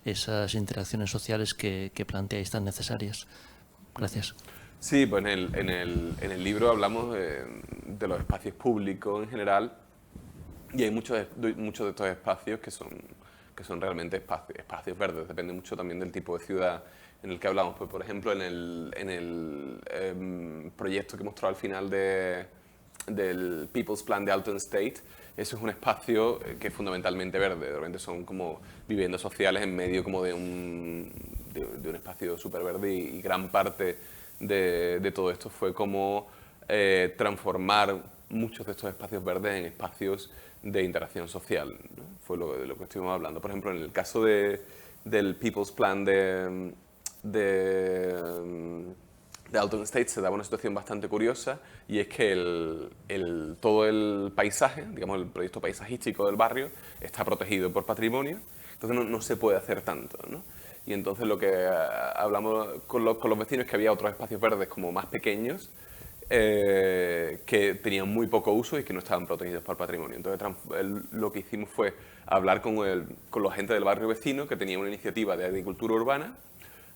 interacciones sociales que planteáis tan necesarias. Gracias. Sí, pues en el libro hablamos de los espacios públicos en general, y hay muchos de estos espacios que son realmente espacios verdes. Depende mucho también del tipo de ciudad en el que hablamos. Pues, por ejemplo, en el proyecto que mostró al final del People's Plan de Alton State, eso es un espacio que es fundamentalmente verde. Realmente son como viviendas sociales en medio como de un espacio súper verde, y gran parte de todo esto fue como transformar muchos de estos espacios verdes en espacios de interacción social, ¿no? Fue de lo que estuvimos hablando. Por ejemplo, en el caso del People's Plan de Alton State se daba una situación bastante curiosa, y es que todo el paisaje, digamos el proyecto paisajístico del barrio, está protegido por patrimonio, entonces no se puede hacer tanto, ¿no? Y entonces lo que hablamos con los vecinos es que había otros espacios verdes como más pequeños, que tenían muy poco uso y que no estaban protegidos por patrimonio. Entonces lo que hicimos fue hablar con la gente del barrio vecino, que tenía una iniciativa de agricultura urbana,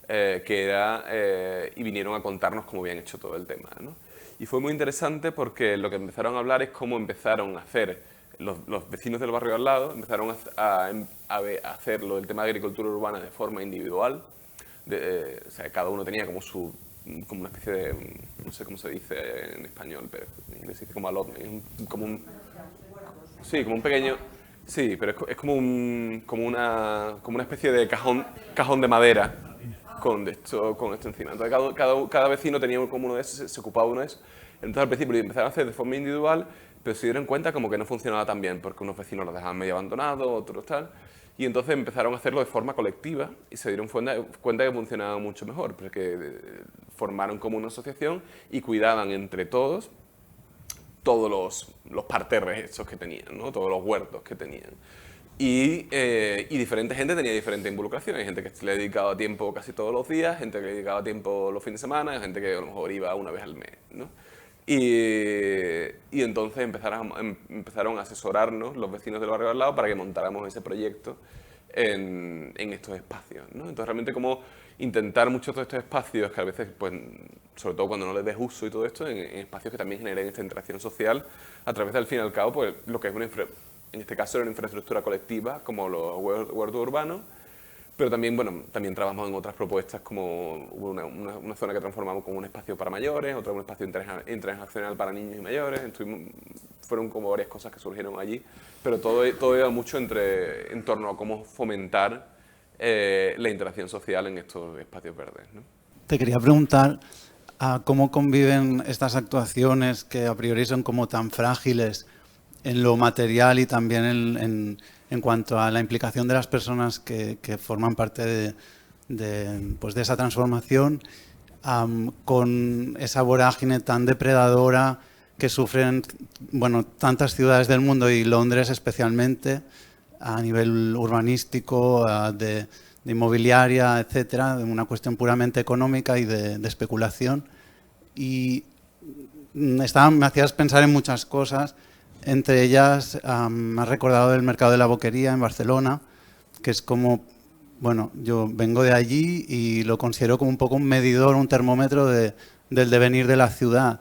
y vinieron a contarnos cómo habían hecho todo el tema, ¿no? Y fue muy interesante porque lo que empezaron a hablar es cómo empezaron a hacer los vecinos del barrio al lado, empezaron a hacerlo, el tema de agricultura urbana, de forma individual. O sea, cada uno tenía como una especie de, no sé cómo se dice en español, pero en inglés se dice como allotment, sí, como un pequeño, sí, pero es como una especie de cajón de madera con esto encima. Entonces cada vecino tenía como uno de esos, se ocupaba uno de esos. Entonces al principio lo empezaron a hacer de forma individual, pero se dieron cuenta como que no funcionaba tan bien, porque unos vecinos los dejaban medio abandonados, otros tal. Y entonces empezaron a hacerlo de forma colectiva y se dieron cuenta que funcionaba mucho mejor, porque formaron como una asociación y cuidaban entre todos los parterres estos que tenían, ¿no? Todos los huertos que tenían. Y diferente gente tenía diferentes involucraciones. Hay gente que le dedicaba tiempo casi todos los días, gente que le dedicaba tiempo los fines de semana, gente que a lo mejor iba una vez al mes, ¿no? Y entonces empezaron a asesorarnos los vecinos del barrio al lado para que montáramos ese proyecto en estos espacios, ¿no? Entonces realmente como intentar muchos de estos espacios que a veces, pues, sobre todo cuando no les des uso y todo esto, en espacios que también generen esta interacción social a través del fin y al cabo, pues lo que es en este caso era una infraestructura colectiva como los huertos urbanos, pero también, bueno, también trabajamos en otras propuestas, como una zona que transformamos como un espacio para mayores, otra un espacio intergeneracional para niños y mayores. Fueron como varias cosas que surgieron allí, pero todo iba mucho en torno a cómo fomentar la interacción social en estos espacios verdes, ¿no? Te quería preguntar cómo conviven estas actuaciones que a priori son como tan frágiles en lo material y también en cuanto a la implicación de las personas que forman parte de esa transformación, con esa vorágine tan depredadora que sufren, bueno, tantas ciudades del mundo y Londres especialmente, a nivel urbanístico, de inmobiliaria, etcétera, de una cuestión puramente económica y de especulación. Y me hacías pensar en muchas cosas. Entre ellas, me has recordado el mercado de la Boquería en Barcelona, que es como, bueno, yo vengo de allí y lo considero como un poco un medidor, un termómetro del devenir de la ciudad.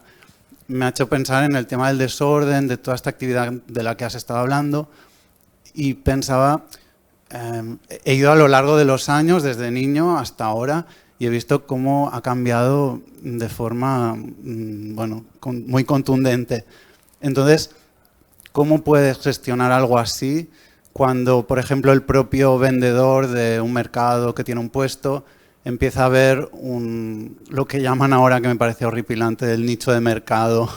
Me ha hecho pensar en el tema del desorden, de toda esta actividad de la que has estado hablando, y pensaba he ido a lo largo de los años, desde niño hasta ahora, y he visto cómo ha cambiado de forma bueno, muy contundente. Entonces, ¿cómo puedes gestionar algo así cuando, por ejemplo, el propio vendedor de un mercado que tiene un puesto empieza a ver lo que llaman ahora, que me parece horripilante, del nicho de mercado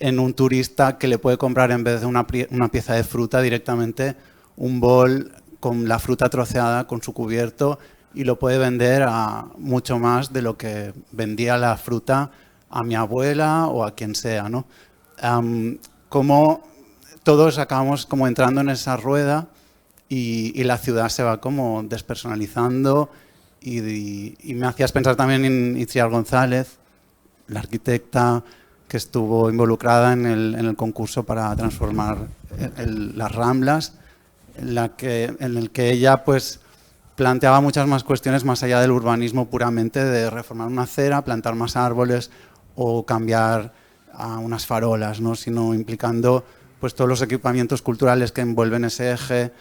en un turista que le puede comprar, en vez de una pieza de fruta, directamente un bol con la fruta troceada, con su cubierto, y lo puede vender a mucho más de lo que vendía la fruta a mi abuela o a quien sea, ¿no? Cómo todos acabamos como entrando en esa rueda y la ciudad se va como despersonalizando, y me hacías pensar también en Itziar González, la arquitecta que estuvo involucrada en el concurso para transformar las Ramblas, en el que ella pues planteaba muchas más cuestiones más allá del urbanismo puramente, de reformar una acera, plantar más árboles o cambiar a unas farolas, ¿no? Sino implicando pues todos los equipamientos culturales que envuelven ese eje,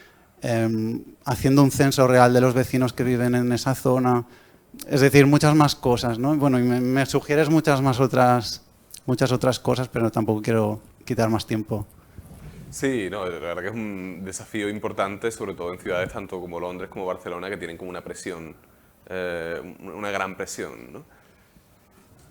haciendo un censo real de los vecinos que viven en esa zona, es decir, muchas más cosas, ¿no? Bueno, y me sugieres muchas otras cosas, pero tampoco quiero quitar más tiempo. Sí, no, la verdad que es un desafío importante, sobre todo en ciudades tanto como Londres como Barcelona, que tienen como una presión, una gran presión, ¿no?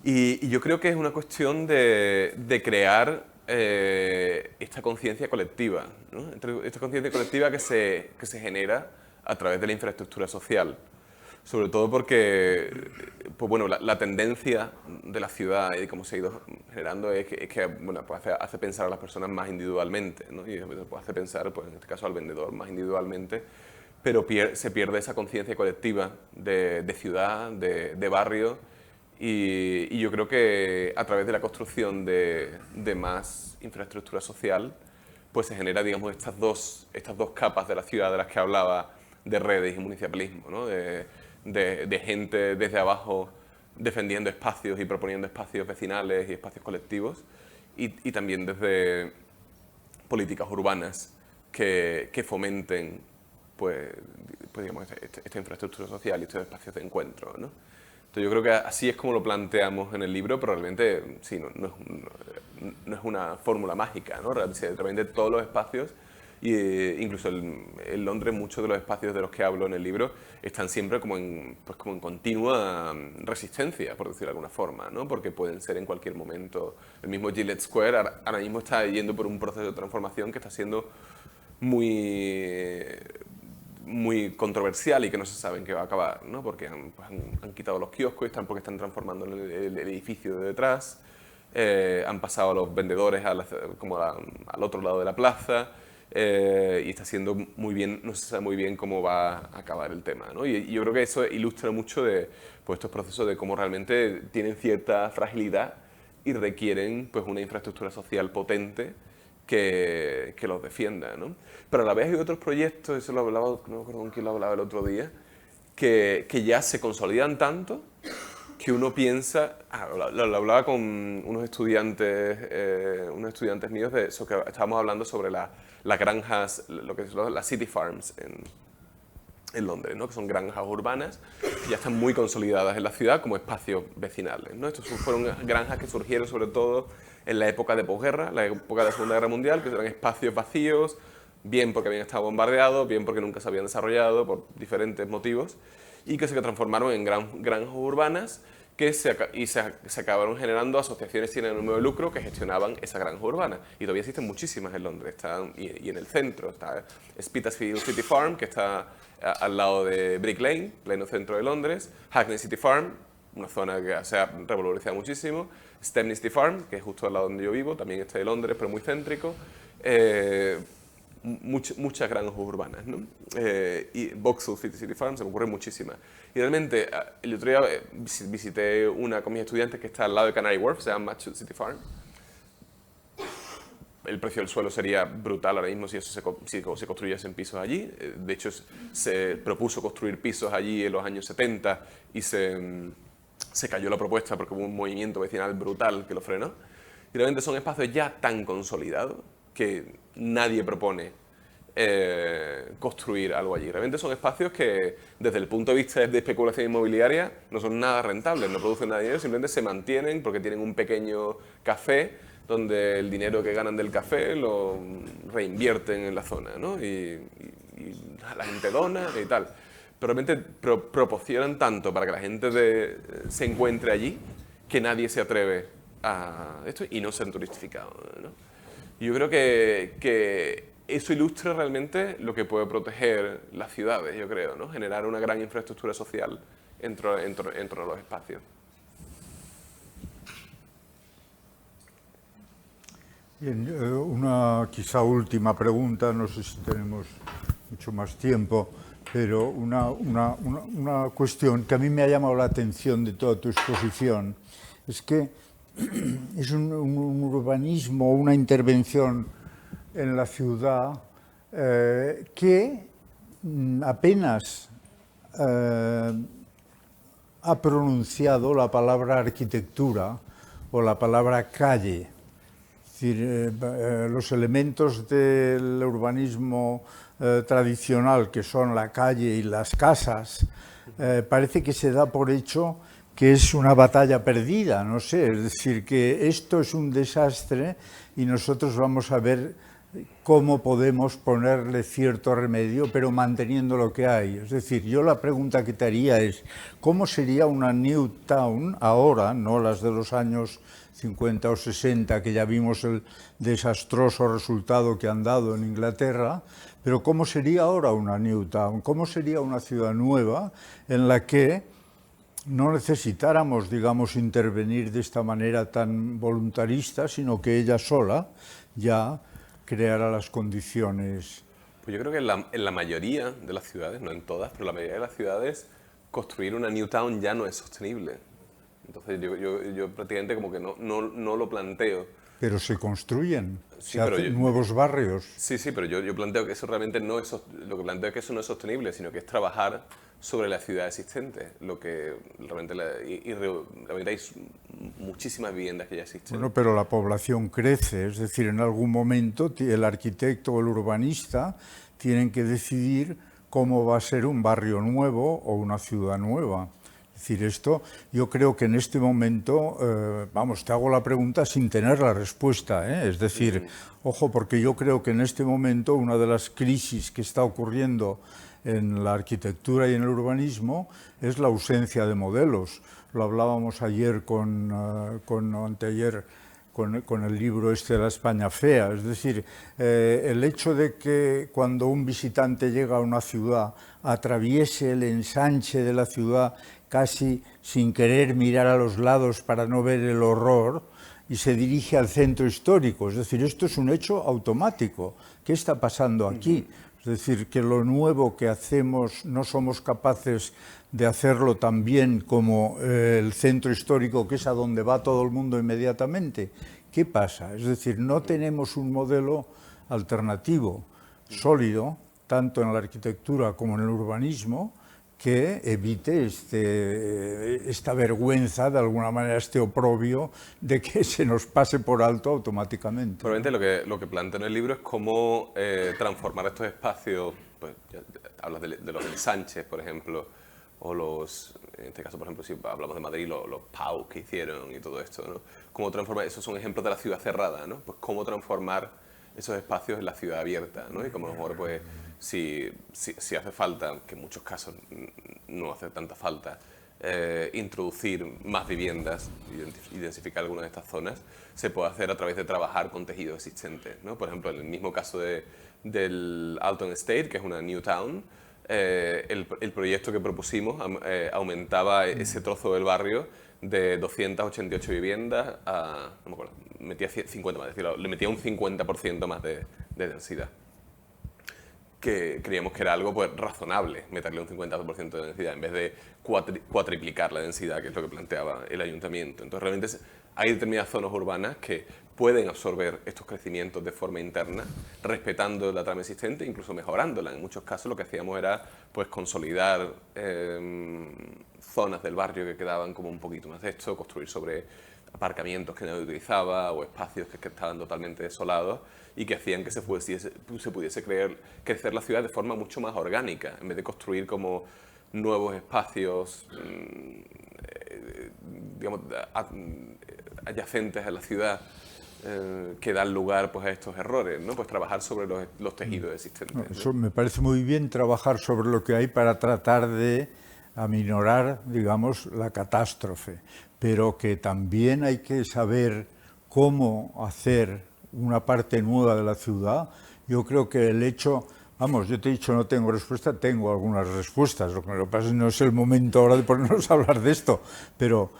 Y yo creo que es una cuestión de crear esta conciencia colectiva, ¿no? Esta conciencia colectiva que se genera a través de la infraestructura social. Sobre todo porque pues bueno, la tendencia de la ciudad y cómo se ha ido generando es que bueno, pues hace pensar a las personas más individualmente, ¿no? Y pues hace pensar, pues en este caso al vendedor, más individualmente, pero se pierde esa conciencia colectiva de ciudad, de barrio, y yo creo que a través de la construcción de más infraestructura social, pues se genera, digamos, estas dos capas de la ciudad de las que hablaba, de redes y municipalismo, ¿no? De gente desde abajo defendiendo espacios y proponiendo espacios vecinales y espacios colectivos, y también desde políticas urbanas que fomenten pues digamos, esta infraestructura social y estos espacios de encuentro, ¿no? Entonces yo creo que así es como lo planteamos en el libro, pero realmente sí, no es una fórmula mágica, ¿no? Realmente todos los espacios, incluso en Londres, muchos de los espacios de los que hablo en el libro están siempre como en continua resistencia, por decirlo de alguna forma, ¿no? Porque pueden ser en cualquier momento. El mismo Gillette Square ahora mismo está yendo por un proceso de transformación que está siendo muy controversial y que no se sabe en qué va a acabar, ¿no? Porque han quitado los kioscos porque están transformando el edificio de detrás, han pasado a los vendedores al otro lado de la plaza, y está siendo muy bien, no se sabe muy bien cómo va a acabar el tema, ¿no? Y yo creo que eso ilustra mucho de pues, estos procesos de cómo realmente tienen cierta fragilidad y requieren pues, una infraestructura social potente que los defienda, ¿no? Pero a la vez hay otros proyectos, eso lo hablaba, no me acuerdo con quién lo hablaba el otro día, que ya se consolidan tanto que uno piensa, lo hablaba con unos estudiantes míos de eso, que estábamos hablando sobre las granjas, lo que es las city farms en Londres, ¿no? Que son granjas urbanas que ya están muy consolidadas en la ciudad como espacios vecinales, ¿no? Estos fueron granjas que surgieron sobre todo en la época de posguerra, la época de la Segunda Guerra Mundial, que eran espacios vacíos, bien porque habían estado bombardeados, bien porque nunca se habían desarrollado por diferentes motivos, y que se transformaron en granjas urbanas se acabaron generando asociaciones sin ánimo de lucro que gestionaban esa granja urbana. Y todavía existen muchísimas en Londres, y en el centro. Está Spitalfields City Farm, que está al lado de Brick Lane, pleno centro de Londres. Hackney City Farm, una zona que se ha revalorizado muchísimo. Stepney City Farm, que es justo al lado donde yo vivo, también está de Londres, pero muy céntrico. Muchas granjas urbanas, ¿no? Y Vauxhall City Farm, se me ocurren muchísimas. Y realmente, el otro día visité una con mis estudiantes que está al lado de Canary Wharf, se llama Matchwood City Farm. El precio del suelo sería brutal ahora mismo si se construyesen pisos allí. De hecho, se propuso construir pisos allí en los años 70 y se cayó la propuesta porque hubo un movimiento vecinal brutal que lo frenó. Y realmente son espacios ya tan consolidados que nadie propone construir algo allí. Realmente son espacios que, desde el punto de vista de especulación inmobiliaria, no son nada rentables, no producen nada de dinero, simplemente se mantienen porque tienen un pequeño café donde el dinero que ganan del café lo reinvierten en la zona, ¿no? Y la gente dona y tal. Pero realmente proporcionan tanto para que la gente se encuentre allí que nadie se atreve a esto y no se han turistificado, ¿no? Y yo creo que eso ilustra realmente lo que puede proteger las ciudades, yo creo, ¿no? Generar una gran infraestructura social dentro de los espacios. Bien, una quizá última pregunta, no sé si tenemos mucho más tiempo, pero una cuestión que a mí me ha llamado la atención de toda tu exposición es que es un urbanismo, una intervención en la ciudad que apenas ha pronunciado la palabra arquitectura o la palabra calle. Es decir, los elementos del urbanismo tradicional, que son la calle y las casas, parece que se da por hecho que es una batalla perdida, no sé, es decir, que esto es un desastre y nosotros vamos a ver cómo podemos ponerle cierto remedio, pero manteniendo lo que hay. Es decir, yo la pregunta que te haría es, ¿cómo sería una New Town ahora, no las de los años 50 o 60, que ya vimos el desastroso resultado que han dado en Inglaterra, pero cómo sería ahora una New Town? ¿Cómo sería una ciudad nueva en la que no necesitáramos, digamos, intervenir de esta manera tan voluntarista, sino que ella sola ya creara las condiciones? Pues yo creo que en la mayoría de las ciudades, no en todas, pero la mayoría de las ciudades, construir una New Town ya no es sostenible. Entonces yo prácticamente como que no lo planteo. Pero se construyen, Sí, se hacen nuevos barrios. Sí, pero yo planteo que eso realmente no es... Lo que planteo es que eso no es sostenible, sino que es trabajar sobre la ciudad existente. Lo que realmente... realmente hay muchísimas viviendas que ya existen. Bueno, pero la población crece, es decir, en algún momento el arquitecto o el urbanista tienen que decidir cómo va a ser un barrio nuevo o una ciudad nueva. Es decir, esto yo creo que en este momento, vamos, te hago la pregunta sin tener la respuesta, ¿eh? Es decir, ojo, porque yo creo que en este momento una de las crisis que está ocurriendo en la arquitectura y en el urbanismo es la ausencia de modelos. Lo hablábamos ayer anteayer con el libro este de la España fea. Es decir, el hecho de que cuando un visitante llega a una ciudad atraviese el ensanche de la ciudad casi sin querer mirar a los lados para no ver el horror y se dirige al centro histórico. Es decir, esto es un hecho automático. ¿Qué está pasando aquí? Es decir, que lo nuevo que hacemos no somos capaces de hacerlo tan bien como el centro histórico, que es a donde va todo el mundo inmediatamente. ¿Qué pasa? Es decir, no tenemos un modelo alternativo, sólido, tanto en la arquitectura como en el urbanismo, que evite esta vergüenza, de alguna manera, este oprobio de que se nos pase por alto automáticamente. Probablemente lo que planteo en el libro es cómo transformar estos espacios, pues, hablas de los ensanches, por ejemplo, o en este caso, por ejemplo, si hablamos de Madrid, los PAU que hicieron y todo esto, ¿no? Cómo transformar, esos son ejemplos de la ciudad cerrada, ¿no? Pues cómo transformar esos espacios en la ciudad abierta, ¿no? Y como a lo mejor, pues, si hace falta, que en muchos casos no hace tanta falta, introducir más viviendas, identificar algunas de estas zonas, se puede hacer a través de trabajar con tejidos existentes, ¿no? Por ejemplo, en el mismo caso del Alton Estate, que es una New Town, el proyecto que propusimos aumentaba ese trozo del barrio de 288 viviendas a, no me acuerdo, metía 50 más, es decir, le metía un 50% más de densidad. Que creíamos que era algo, pues, razonable, meterle un 50% de densidad en vez de cuatriplicar la densidad, que es lo que planteaba el ayuntamiento. Entonces realmente hay determinadas zonas urbanas que pueden absorber estos crecimientos de forma interna, respetando la trama existente, incluso mejorándola. En muchos casos lo que hacíamos era pues consolidar zonas del barrio que quedaban como un poquito más de esto, construir sobre aparcamientos que nadie utilizaba o espacios que estaban totalmente desolados y que hacían que se pudiese crecer la ciudad de forma mucho más orgánica, en vez de construir como nuevos espacios digamos, adyacentes a la ciudad que dan lugar pues, a estos errores, ¿no? Pues trabajar sobre los tejidos existentes. ¿No? Eso me parece muy bien, trabajar sobre lo que hay para tratar de aminorar, digamos, la catástrofe, pero que también hay que saber cómo hacer una parte nueva de la ciudad. Yo creo que el hecho... Vamos, yo te he dicho no tengo respuesta, tengo algunas respuestas. Lo que pasa es que no es el momento ahora de ponernos a hablar de esto, pero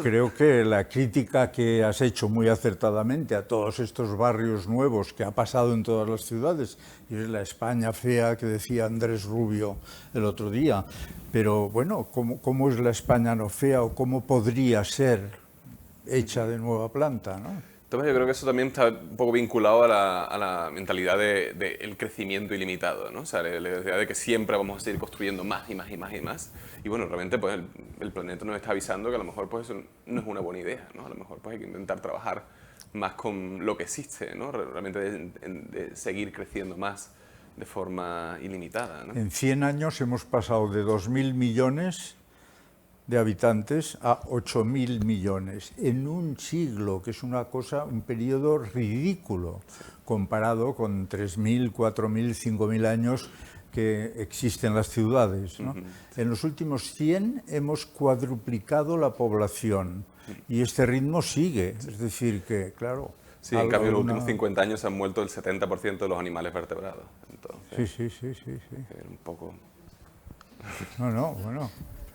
creo que la crítica que has hecho muy acertadamente a todos estos barrios nuevos que ha pasado en todas las ciudades, y es la España fea que decía Andrés Rubio el otro día, pero bueno, ¿cómo es la España no fea o cómo podría ser hecha de nueva planta, ¿no? Entonces yo creo que eso también está un poco vinculado a la mentalidad del crecimiento ilimitado, ¿no? O sea, la idea de que siempre vamos a seguir construyendo más y más y más y más. Y bueno, realmente pues el planeta nos está avisando que a lo mejor pues eso no es una buena idea, ¿no? A lo mejor pues hay que intentar trabajar más con lo que existe, ¿no? Realmente de seguir creciendo más de forma ilimitada, ¿no? En 100 años hemos pasado de 2.000 millones de habitantes a 8.000 millones en un siglo, que es una cosa, un periodo ridículo comparado con 3.000, 4.000, 5.000 años que existen las ciudades, ¿no? En los últimos 100 hemos cuadruplicado la población y este ritmo sigue, es decir que, claro... Sí, en cambio en los últimos 50 años se han muerto el 70% de los animales vertebrados. Entonces, sí. Un poco... No, bueno...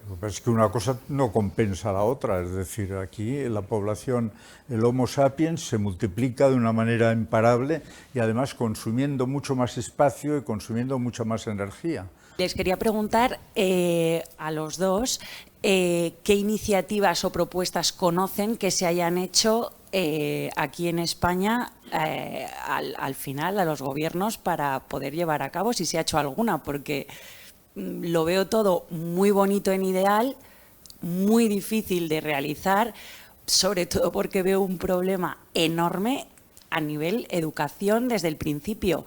Lo que pasa es que una cosa no compensa a la otra, es decir, aquí la población, el Homo sapiens se multiplica de una manera imparable y además consumiendo mucho más espacio y consumiendo mucha más energía. Les quería preguntar a los dos qué iniciativas o propuestas conocen que se hayan hecho aquí en España al final a los gobiernos para poder llevar a cabo, si se ha hecho alguna, porque... Lo veo todo muy bonito en ideal, muy difícil de realizar, sobre todo porque veo un problema enorme a nivel educación desde el principio.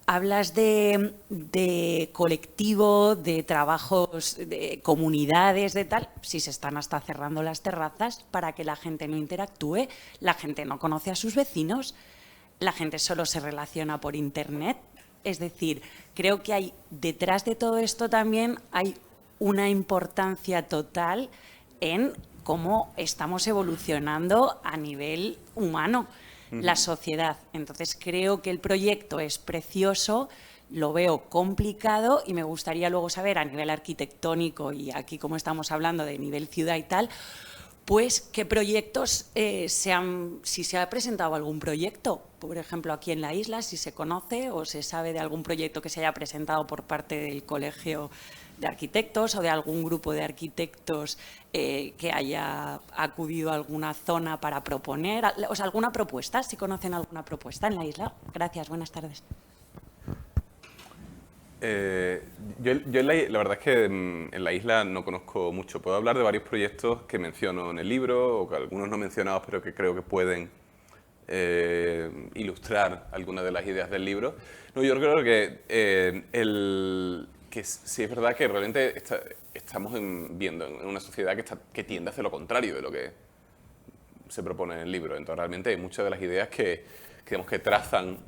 Hablas de colectivo, de trabajos, de comunidades, de tal, si se están hasta cerrando las terrazas para que la gente no interactúe, la gente no conoce a sus vecinos, la gente solo se relaciona por internet. Es decir, creo que hay detrás de todo esto también hay una importancia total en cómo estamos evolucionando a nivel humano la sociedad. Entonces creo que el proyecto es precioso, lo veo complicado y me gustaría luego saber a nivel arquitectónico y aquí como estamos hablando de nivel ciudad y tal, pues qué proyectos si se ha presentado algún proyecto, por ejemplo aquí en la isla, si se conoce o se sabe de algún proyecto que se haya presentado por parte del Colegio de Arquitectos o de algún grupo de arquitectos que haya acudido a alguna zona para proponer, o sea, alguna propuesta, si conocen alguna propuesta en la isla. Gracias, buenas tardes. Yo la verdad es que en la isla no conozco mucho. Puedo hablar de varios proyectos que menciono en el libro o que algunos no mencionados pero que creo que pueden ilustrar algunas de las ideas del libro. No, yo creo que sí es verdad que realmente estamos viendo en una sociedad que tiende a hacer lo contrario de lo que se propone en el libro. Entonces realmente hay muchas de las ideas que trazan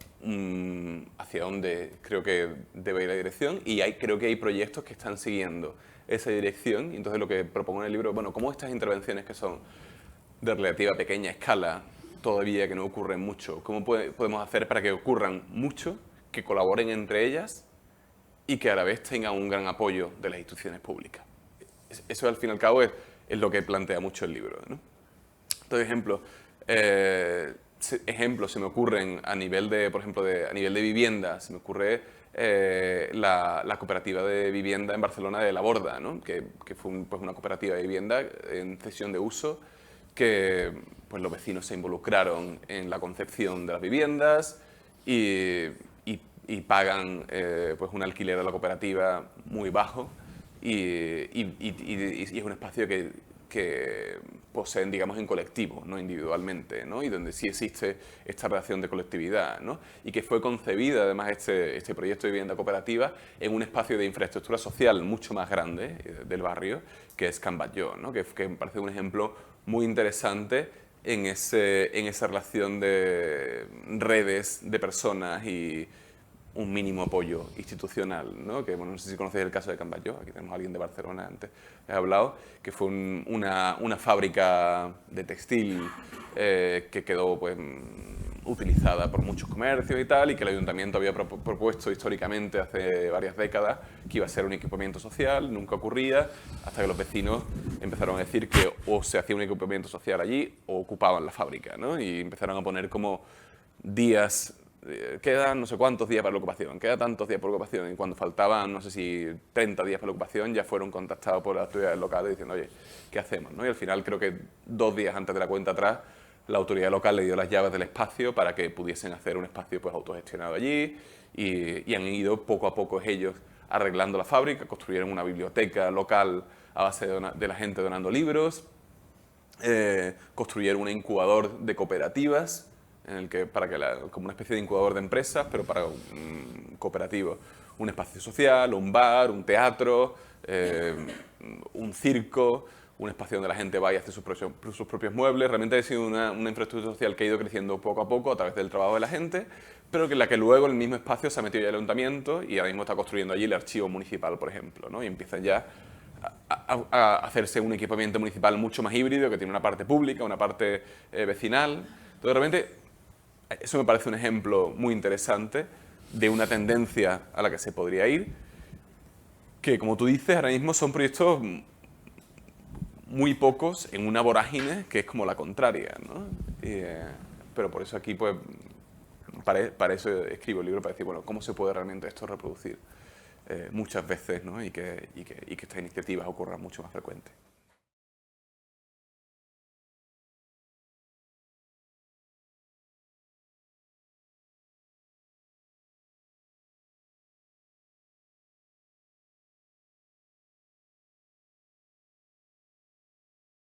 hacia dónde creo que debe ir la dirección y creo que hay proyectos que están siguiendo esa dirección y entonces lo que propongo en el libro, bueno, cómo estas intervenciones que son de relativa pequeña escala, todavía que no ocurren mucho, cómo podemos hacer para que ocurran mucho, que colaboren entre ellas y que a la vez tengan un gran apoyo de las instituciones públicas. Eso al fin y al cabo es lo que plantea mucho el libro, ¿no? Entonces, ejemplos se me ocurren a nivel de, por ejemplo, a nivel de vivienda, se me ocurre la cooperativa de vivienda en Barcelona de La Borda, ¿no? que fue pues una cooperativa de vivienda en cesión de uso que pues, los vecinos se involucraron en la concepción de las viviendas y pagan pues un alquiler a la cooperativa muy bajo y es un espacio que poseen, digamos, en colectivo, no individualmente, ¿no? Y donde sí existe esta relación de colectividad, ¿no? Y que fue concebida, además, este proyecto de vivienda cooperativa en un espacio de infraestructura social mucho más grande del barrio, que es Can Batlló, ¿no? Que me parece un ejemplo muy interesante en esa relación de redes de personas y un mínimo apoyo institucional, ¿no? Que, bueno, no sé si conocéis el caso de Can Batlló, aquí tenemos a alguien de Barcelona, antes he hablado, que fue una fábrica de textil que quedó pues, utilizada por muchos comercios y tal, y que el ayuntamiento había propuesto históricamente hace varias décadas que iba a ser un equipamiento social, nunca ocurría, hasta que los vecinos empezaron a decir que o se hacía un equipamiento social allí o ocupaban la fábrica, ¿no? Y empezaron a poner como días, quedan no sé cuántos días para la ocupación, queda tantos días por la ocupación, y cuando faltaban, no sé si 30 días para la ocupación, ya fueron contactados por las autoridades locales diciendo, oye, ¿qué hacemos? ¿No? Y al final creo que 2 días antes de la cuenta atrás, la autoridad local le dio las llaves del espacio para que pudiesen hacer un espacio pues, autogestionado allí y han ido poco a poco ellos arreglando la fábrica, construyeron una biblioteca local a base de la gente donando libros, construyeron un incubador de cooperativas, en el que, como una especie de incubador de empresas, pero para cooperativos. Un espacio social, un bar, un teatro, un circo, un espacio donde la gente va y hace sus propios muebles. Realmente ha sido una infraestructura social que ha ido creciendo poco a poco a través del trabajo de la gente, pero que en la que luego en el mismo espacio se ha metido ya el ayuntamiento y ahora mismo está construyendo allí el archivo municipal, por ejemplo, ¿no? Y empiezan ya a hacerse un equipamiento municipal mucho más híbrido, que tiene una parte pública, una parte vecinal. Entonces, realmente, eso me parece un ejemplo muy interesante de una tendencia a la que se podría ir, que, como tú dices, ahora mismo son proyectos muy pocos en una vorágine que es como la contraria, ¿no? Pero por eso aquí, pues, para eso escribo el libro, para decir, bueno, ¿cómo se puede realmente esto reproducir muchas veces, ¿no? Y que estas iniciativas ocurran mucho más frecuentes.